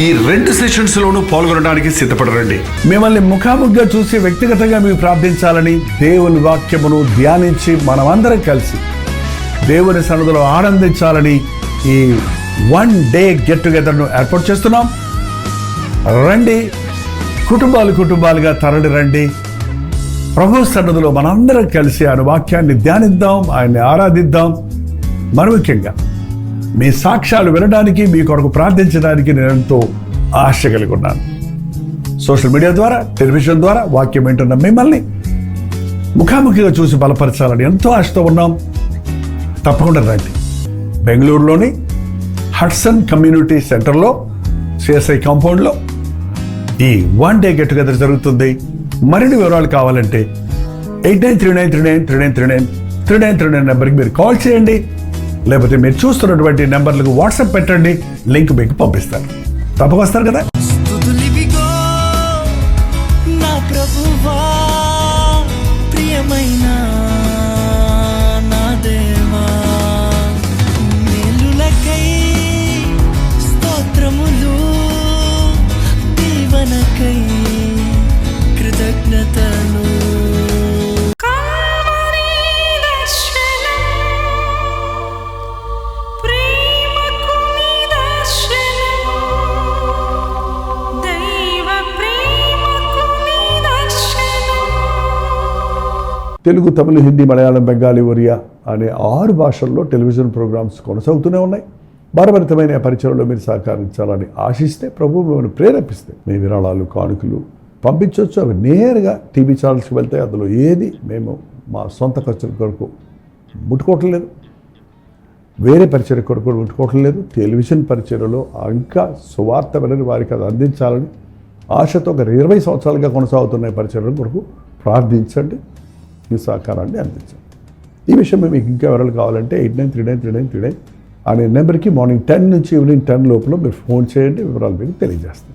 ఈ 2 సెషన్స్లోనూ పాల్గొనడానికి సిద్ధపడరండి. మిమ్మల్ని ముఖాముఖిగా చూసి వ్యక్తిగతంగా మీకు ప్రార్థించాలని, దేవుని వాక్యమును ధ్యానించి మనమందరం కలిసి దేవుని సన్నిధిలో ఆనందించాలని ఈ 1 డే గెట్ టుగెదర్ను ఏర్పాటు చేస్తున్నాం. రండి, కుటుంబాలుగా తరలి రండి. ప్రభు సన్నిధిలో మనందరం కలిసి ఆయన వాక్యాన్ని ధ్యానిద్దాం, ఆయన్ని ఆరాధిద్దాం. మరి ముఖ్యంగా మీ సాక్ష్యాలు వినడానికి, మీ కొరకు ప్రార్థించడానికి నేను ఎంతో ఆశ కలిగి ఉన్నాను. సోషల్ మీడియా ద్వారా, టెలివిజన్ ద్వారా వాక్యం వింటున్న మిమ్మల్ని ముఖాముఖిగా చూసి బలపరచాలని ఎంతో ఆశతో ఉన్నాం. తప్పకుండా రండి. బెంగళూరులోని హడ్సన్ కమ్యూనిటీ సెంటర్లో, సిఎస్ఐ కాంపౌండ్లో ఈ 1 డే గెట్ టుగెదర్ జరుగుతుంది. మరిన్ని వివరాలు కావాలంటే 8939393939 నెంబర్కి మీరు కాల్ చేయండి, లేకపోతే మీరు చూస్తున్నటువంటి నెంబర్లకు వాట్సాప్ పెట్టండి, లింక్ మీకు పంపిస్తారు. తప్పక వస్తారు కదా. స్తుతులివిగో నా ప్రభువా, ప్రియమైన నా దేవా, మేలులకై స్తోత్రములు, దీవెనకై కృతజ్ఞతలు. కల్వరి దర్శనం, ప్రేమకు నిదర్శనం, దైవ ప్రేమకు నిదర్శనం. తెలుగు, తమిళ, హిందీ, మలయాళం, బెంగాలీ, ఒరియా అనే 6 భాషల్లో టెలివిజన్ ప్రోగ్రామ్స్ కొనసాగుతూనే ఉన్నాయి. భారభరితమైన పరిచయంలో మీరు సహకరించాలని ఆశిస్తే, ప్రభు మిమ్మల్ని ప్రేరేపిస్తే మీ విరాళాలు, కానుకలు పంపించవచ్చు. అవి నేరుగా టీవీ ఛానల్స్కి వెళ్తాయి. అందులో ఏది మేము మా సొంత ఖర్చుల కొరకు ముట్టుకోవటం లేదు, వేరే పరిచయ కొరకు ముట్టుకోవటం లేదు. టెలివిజన్ పరిచయలో ఇంకా సువార్త వినని వారికి అది అందించాలని ఆశతో ఒక 20 సంవత్సరాలుగా కొనసాగుతున్న పరిచయం కొరకు ప్రార్థించండి, మీ సహకారాన్ని అందించండి. ఈ విషయం మీకు ఇంకా వివరాలు కావాలంటే 89393939 అనే నెంబర్కి మార్నింగ్ 10 నుంచి ఈవినింగ్ 10 లోపల మీరు ఫోన్ చేయండి, వివరాలు మీకు తెలియజేస్తాం.